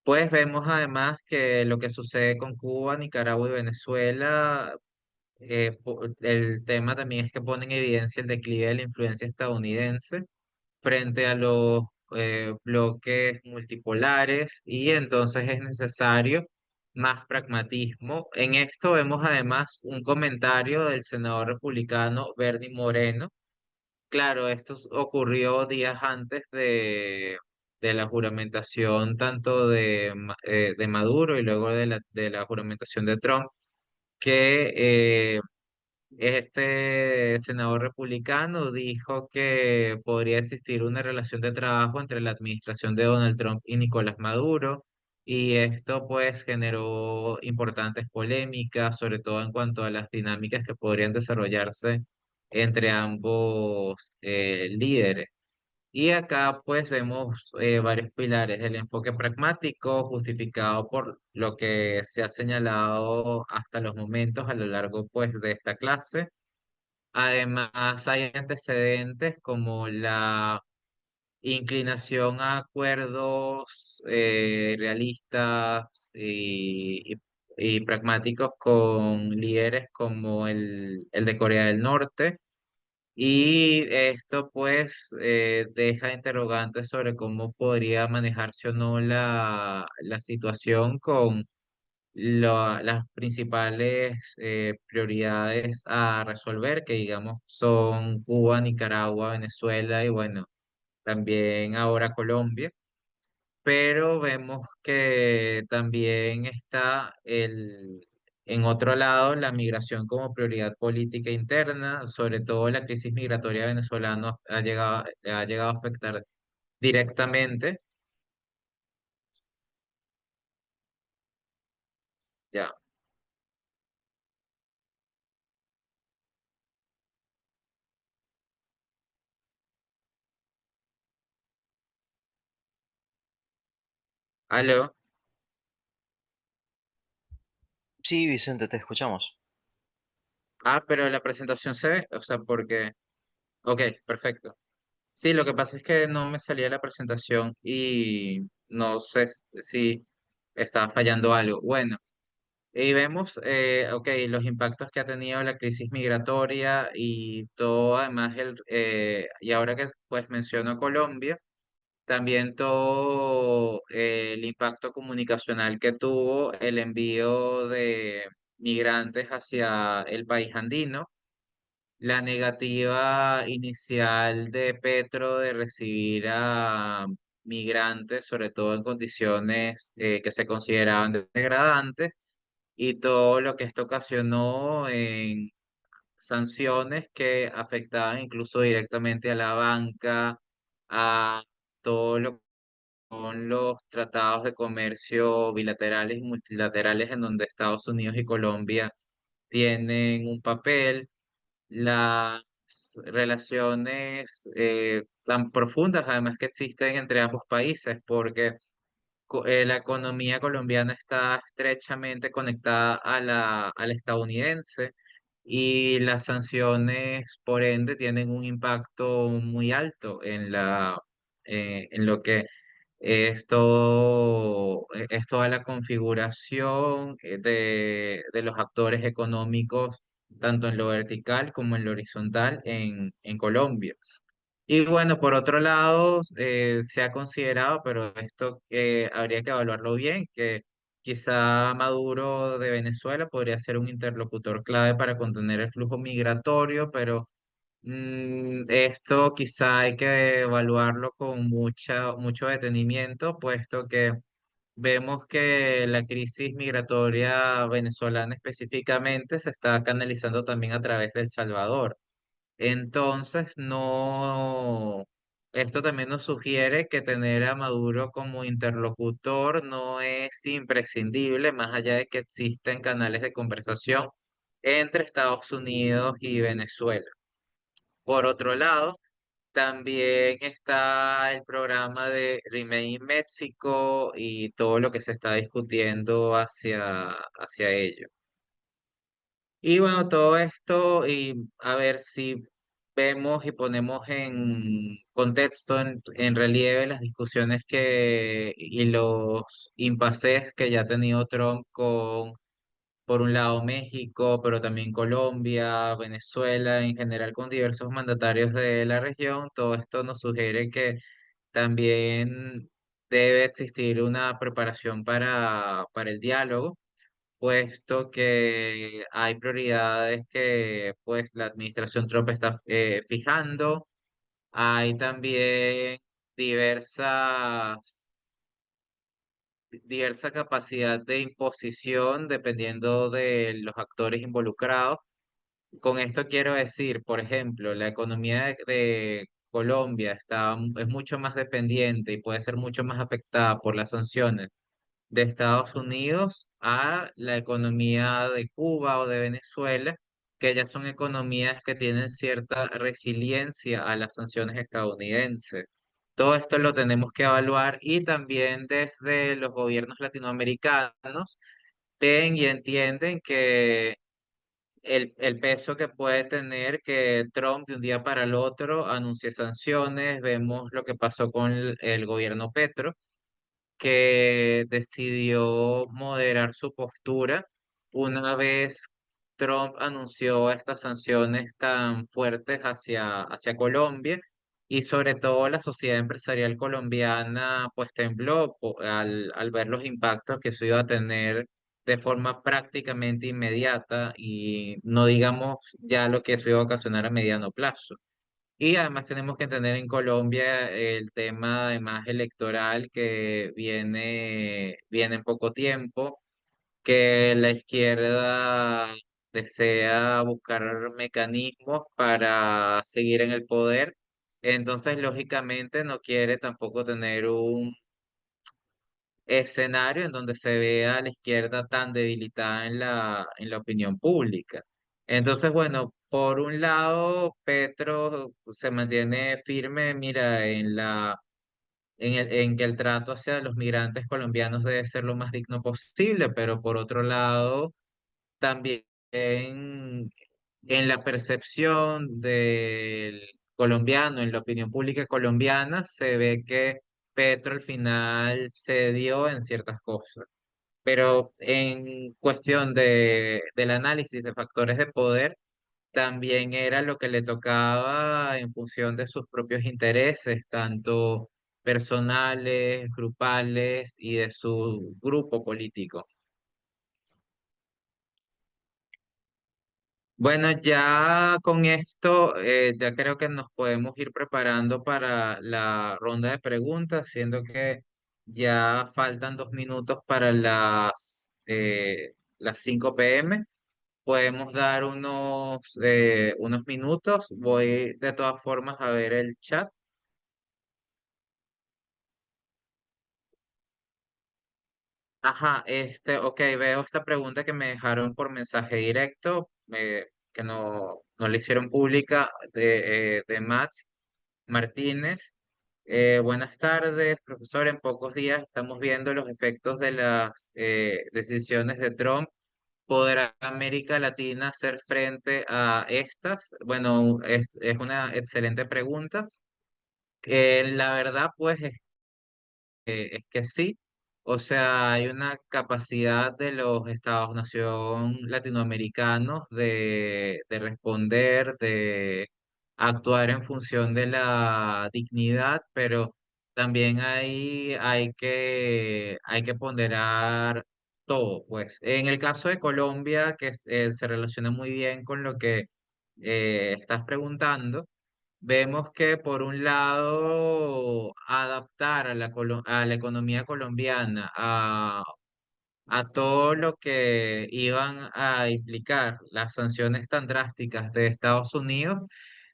S1: Pues vemos además que lo que sucede con Cuba, Nicaragua y Venezuela, el tema también es que pone en evidencia el declive de la influencia estadounidense frente a los bloques multipolares y entonces es necesario más pragmatismo. En esto vemos además un comentario del senador republicano Bernie Moreno. Claro, ocurrió días antes de la juramentación tanto de Maduro y luego de la juramentación de Trump, que este senador republicano dijo que podría existir una relación de trabajo entre la administración de Donald Trump y Nicolás Maduro, y esto pues generó importantes polémicas, sobre todo en cuanto a las dinámicas que podrían desarrollarse entre ambos líderes. Y acá pues vemos varios pilares. El enfoque pragmático, justificado por lo que se ha señalado hasta los momentos a lo largo pues de esta clase. Además, hay antecedentes como la inclinación a acuerdos realistas y pragmáticos con líderes como el de Corea del Norte. Y esto pues deja interrogantes sobre cómo podría manejarse o no la situación con las principales prioridades a resolver, que digamos son Cuba, Nicaragua, Venezuela y bueno, también ahora Colombia. Pero vemos que también está en otro lado la migración como prioridad política interna, sobre todo la crisis migratoria venezolana ha llegado a afectar directamente. Ya. ¿Aló?
S2: Sí, Vicente, te escuchamos.
S1: Ah, pero la presentación se ve, o sea, porque... Ok, perfecto. Sí, lo que pasa es que no me salía la presentación y no sé si estaba fallando algo. Bueno, y vemos, ok, los impactos que ha tenido la crisis migratoria y todo, además, y ahora que pues menciono Colombia, también todo el impacto comunicacional que tuvo el envío de migrantes hacia el país andino, la negativa inicial de Petro de recibir a migrantes, sobre todo en condiciones que se consideraban degradantes, y todo lo que esto ocasionó en sanciones que afectaban incluso directamente a la banca, a todo lo que son los tratados de comercio bilaterales y multilaterales en donde Estados Unidos y Colombia tienen un papel, las relaciones tan profundas además que existen entre ambos países, porque la economía colombiana está estrechamente conectada a la estadounidense y las sanciones, por ende, tienen un impacto muy alto en lo que es toda la configuración de los actores económicos, tanto en lo vertical como en lo horizontal en Colombia. Y bueno, por otro lado, se ha considerado, pero esto habría que evaluarlo bien, que quizá Maduro de Venezuela podría ser un interlocutor clave para contener el flujo migratorio, pero esto quizá hay que evaluarlo con mucho detenimiento, puesto que vemos que la crisis migratoria venezolana específicamente se está canalizando también a través de El Salvador. Entonces, no, esto también nos sugiere que tener a Maduro como interlocutor no es imprescindible, más allá de que existen canales de conversación entre Estados Unidos y Venezuela. Por otro lado, también está el programa de Remain México y todo lo que se está discutiendo hacia ello. Y bueno, todo esto, y a ver si vemos y ponemos en contexto, en relieve las discusiones y los impases que ya ha tenido Trump con, por un lado, México, pero también Colombia, Venezuela, en general con diversos mandatarios de la región. Todo esto nos sugiere que también debe existir una preparación para el diálogo, puesto que hay prioridades que pues la administración Trump está fijando. Hay también diversas, diversa capacidad de imposición dependiendo de los actores involucrados. Con esto quiero decir, por ejemplo, la economía de Colombia es mucho más dependiente y puede ser mucho más afectada por las sanciones de Estados Unidos a la economía de Cuba o de Venezuela, que ya son economías que tienen cierta resiliencia a las sanciones estadounidenses. Todo esto lo tenemos que evaluar y también desde los gobiernos latinoamericanos ven y entienden que el peso que puede tener que Trump de un día para el otro anuncie sanciones. Vemos lo que pasó con el gobierno Petro, que decidió moderar su postura una vez Trump anunció estas sanciones tan fuertes hacia Colombia, y sobre todo la sociedad empresarial colombiana pues tembló al ver los impactos que eso iba a tener de forma prácticamente inmediata, y no digamos ya lo que eso iba a ocasionar a mediano plazo. Y además tenemos que entender en Colombia el tema además electoral que viene en poco tiempo, que la izquierda desea buscar mecanismos para seguir en el poder. Entonces, lógicamente, no quiere tampoco tener un escenario en donde se vea a la izquierda tan debilitada en la opinión pública. Entonces, bueno, por un lado, Petro se mantiene firme, mira, en que el trato hacia los migrantes colombianos debe ser lo más digno posible, pero por otro lado, también en la percepción del colombiano, en la opinión pública colombiana, se ve que Petro al final cedió en ciertas cosas. Pero en cuestión del análisis de factores de poder, también era lo que le tocaba en función de sus propios intereses, tanto personales, grupales y de su grupo político. Bueno, ya con esto, ya creo que nos podemos ir preparando para la ronda de preguntas, siendo que ya faltan 2 minutos para las 5 p.m. Podemos dar unos minutos. Voy de todas formas a ver el chat. Ajá, ok, veo esta pregunta que me dejaron por mensaje directo, que no le hicieron pública, de Max Martínez. Buenas tardes, profesor. En pocos días estamos viendo los efectos de las decisiones de Trump. ¿Podrá América Latina hacer frente a estas? Bueno, es una excelente pregunta. La verdad, pues es que sí. O sea, hay una capacidad de los estados-nación latinoamericanos de responder, de actuar en función de la dignidad, pero también hay que ponderar todo. Pues en el caso de Colombia, que se relaciona muy bien con lo que estás preguntando. Vemos que por un lado adaptar a la economía colombiana a todo lo que iban a implicar las sanciones tan drásticas de Estados Unidos,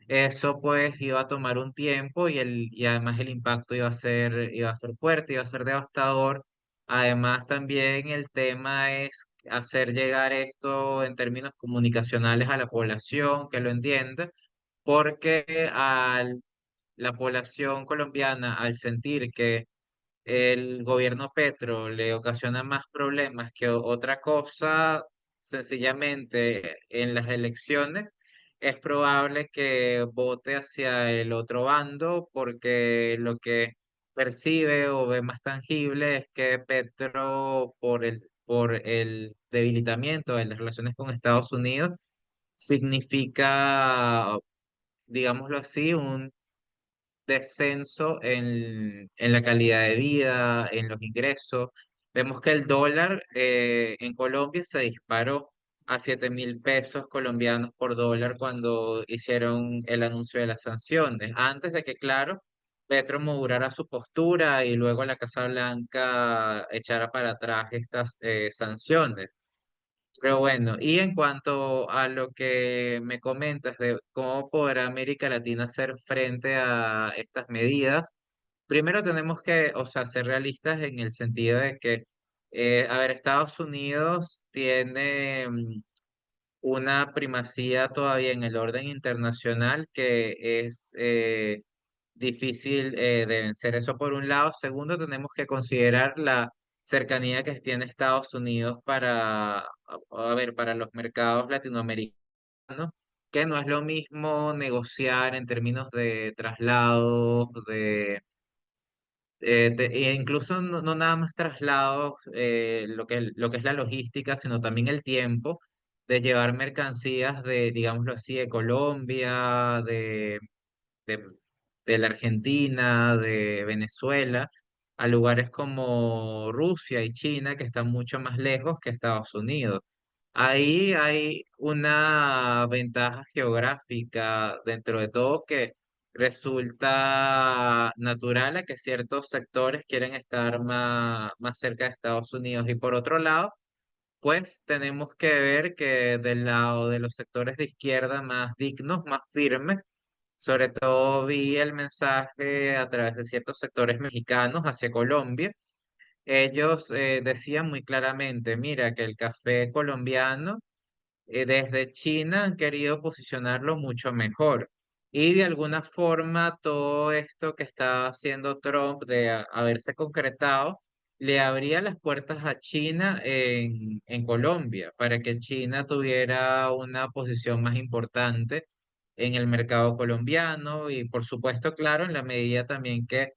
S1: eso pues iba a tomar un tiempo, y además el impacto iba a ser fuerte, iba a ser devastador. Además también el tema es hacer llegar esto en términos comunicacionales a la población, que lo entienda, porque la población colombiana, al sentir que el gobierno Petro le ocasiona más problemas que otra cosa, sencillamente en las elecciones, es probable que vote hacia el otro bando, porque lo que percibe o ve más tangible es que Petro, por el debilitamiento de las relaciones con Estados Unidos, significa, digámoslo así, un descenso en la calidad de vida, en los ingresos. Vemos que el dólar en Colombia se disparó a 7.000 pesos colombianos por dólar cuando hicieron el anuncio de las sanciones. Antes de que, claro, Petro modulara su postura y luego la Casa Blanca echara para atrás estas sanciones. Pero bueno, y en cuanto a lo que me comentas de cómo podrá América Latina hacer frente a estas medidas, primero tenemos que, o sea, ser realistas en el sentido de que, a ver, Estados Unidos tiene una primacía todavía en el orden internacional que es difícil de vencer. Eso por un lado. Segundo, tenemos que considerar la cercanía que tiene Estados Unidos a ver, para los mercados latinoamericanos, que no es lo mismo negociar en términos de traslados, e incluso no nada más traslados, lo que es la logística, sino también el tiempo de llevar mercancías de, digámoslo así, de Colombia, de, de la Argentina, de Venezuela, a lugares como Rusia y China, que están mucho más lejos que Estados Unidos. Ahí hay una ventaja geográfica dentro de todo que resulta natural a que ciertos sectores quieren estar más cerca de Estados Unidos. Y por otro lado, pues tenemos que ver que del lado de los sectores de izquierda más dignos, más firmes, sobre todo vi el mensaje a través de ciertos sectores mexicanos hacia Colombia. Ellos decían muy claramente, mira, que el café colombiano desde China han querido posicionarlo mucho mejor. Y de alguna forma todo esto que está haciendo Trump de haberse concretado, le abría las puertas a China en Colombia, para que China tuviera una posición más importante en el mercado colombiano y por supuesto, claro, en la medida también que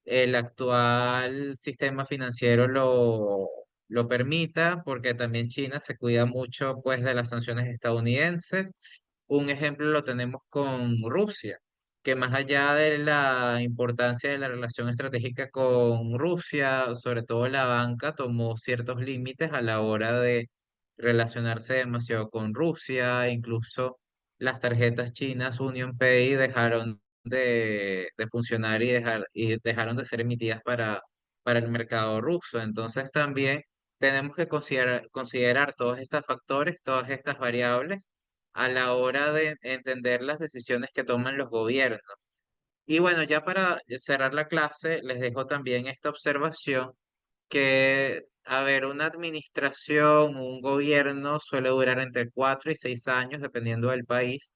S1: el actual sistema financiero lo permita, porque también China se cuida mucho pues de las sanciones estadounidenses. Un ejemplo lo tenemos con Rusia, que más allá de la importancia de la relación estratégica con Rusia, sobre todo la banca tomó ciertos límites a la hora de relacionarse demasiado con Rusia, incluso las tarjetas chinas Union Pay dejaron de funcionar y dejaron de ser emitidas para el mercado ruso. Entonces también tenemos que considerar todos estos factores, todas estas variables a la hora de entender las decisiones que toman los gobiernos. Y bueno, ya para cerrar la clase, les dejo también esta observación que, a ver, una administración, un gobierno suele durar entre 4 y 6 años, dependiendo del país,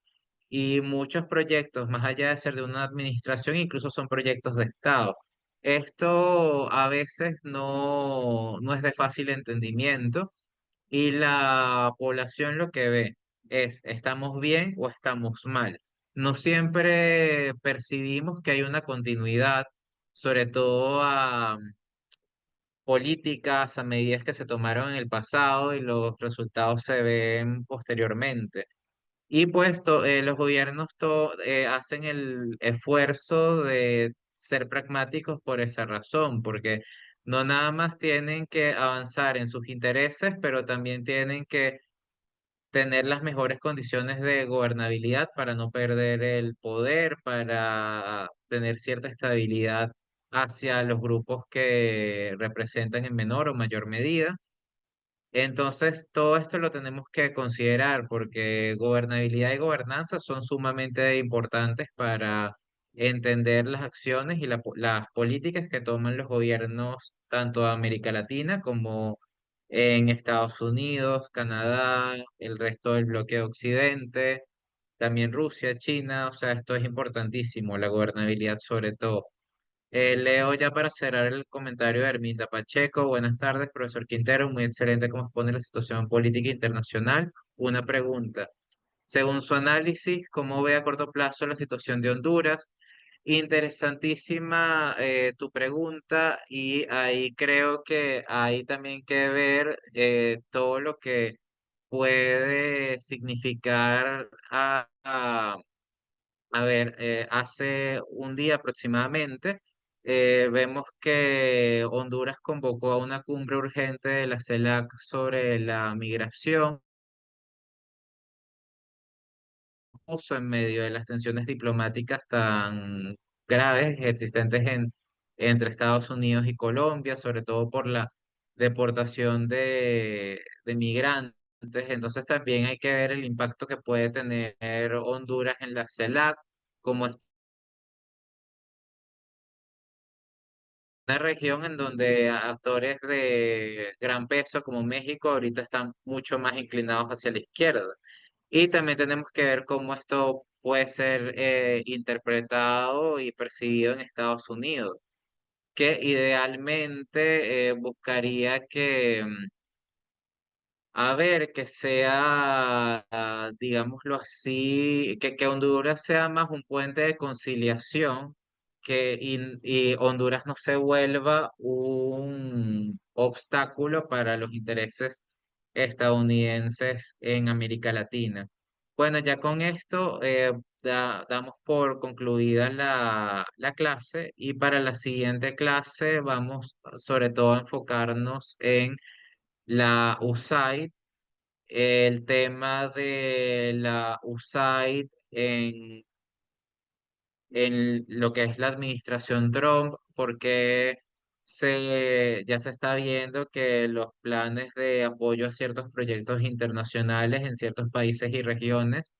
S1: y muchos proyectos, más allá de ser de una administración, incluso son proyectos de Estado. Esto a veces no es de fácil entendimiento y la población lo que ve es, ¿estamos bien o estamos mal? No siempre percibimos que hay una continuidad, sobre todo a políticas, a medidas que se tomaron en el pasado y los resultados se ven posteriormente. Y pues los gobiernos hacen el esfuerzo de ser pragmáticos por esa razón, porque no nada más tienen que avanzar en sus intereses, pero también tienen que tener las mejores condiciones de gobernabilidad para no perder el poder, para tener cierta estabilidad hacia los grupos que representan en menor o mayor medida. Entonces, todo esto lo tenemos que considerar porque gobernabilidad y gobernanza son sumamente importantes para entender las acciones y las políticas que toman los gobiernos tanto de América Latina como en Estados Unidos, Canadá, el resto del bloque de Occidente, también Rusia, China. O sea, esto es importantísimo, la gobernabilidad sobre todo. Leo ya para cerrar el comentario de Herminda Pacheco. Buenas tardes, profesor Quintero. Muy excelente cómo expone la situación política internacional. Una pregunta. Según su análisis, ¿cómo ve a corto plazo la situación de Honduras? Interesantísima tu pregunta y ahí creo que hay también que ver todo lo que puede significar a ver, hace un día aproximadamente, vemos que Honduras convocó a una cumbre urgente de la CELAC sobre la migración, justo en medio de las tensiones diplomáticas tan graves existentes entre Estados Unidos y Colombia, sobre todo por la deportación de migrantes. Entonces también hay que ver el impacto que puede tener Honduras en la CELAC como una región en donde actores de gran peso como México ahorita están mucho más inclinados hacia la izquierda. Y también tenemos que ver cómo esto puede ser interpretado y percibido en Estados Unidos, que idealmente buscaría que, a ver, que sea, digámoslo así, que Honduras sea más un puente de conciliación, y Honduras no se vuelva un obstáculo para los intereses estadounidenses en América Latina. Bueno, ya con esto damos por concluida la clase y para la siguiente clase vamos sobre todo a enfocarnos en la USAID, el tema de la USAID en lo que es la administración Trump, porque ya se está viendo que los planes de apoyo a ciertos proyectos internacionales en ciertos países y regiones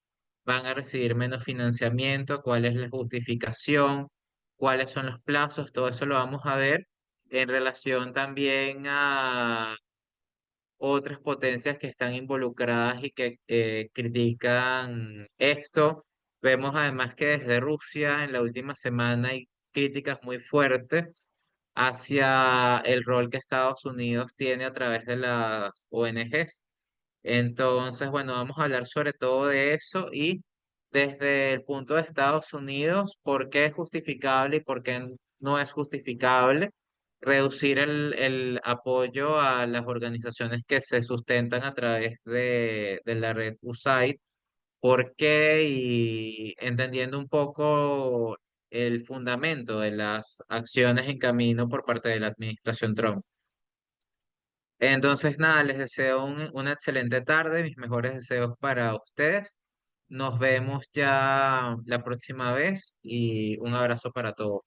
S1: van a recibir menos financiamiento, cuál es la justificación, cuáles son los plazos, todo eso lo vamos a ver en relación también a otras potencias que están involucradas y que critican esto. Vemos además que desde Rusia en la última semana hay críticas muy fuertes hacia el rol que Estados Unidos tiene a través de las ONGs. Entonces, bueno, vamos a hablar sobre todo de eso y desde el punto de Estados Unidos, por qué es justificable y por qué no es justificable reducir el apoyo a las organizaciones que se sustentan a través de la red USAID, por qué y entendiendo un poco el fundamento de las acciones en camino por parte de la administración Trump. Entonces, nada, les deseo una excelente tarde, mis mejores deseos para ustedes. Nos vemos ya la próxima vez y un abrazo para todos.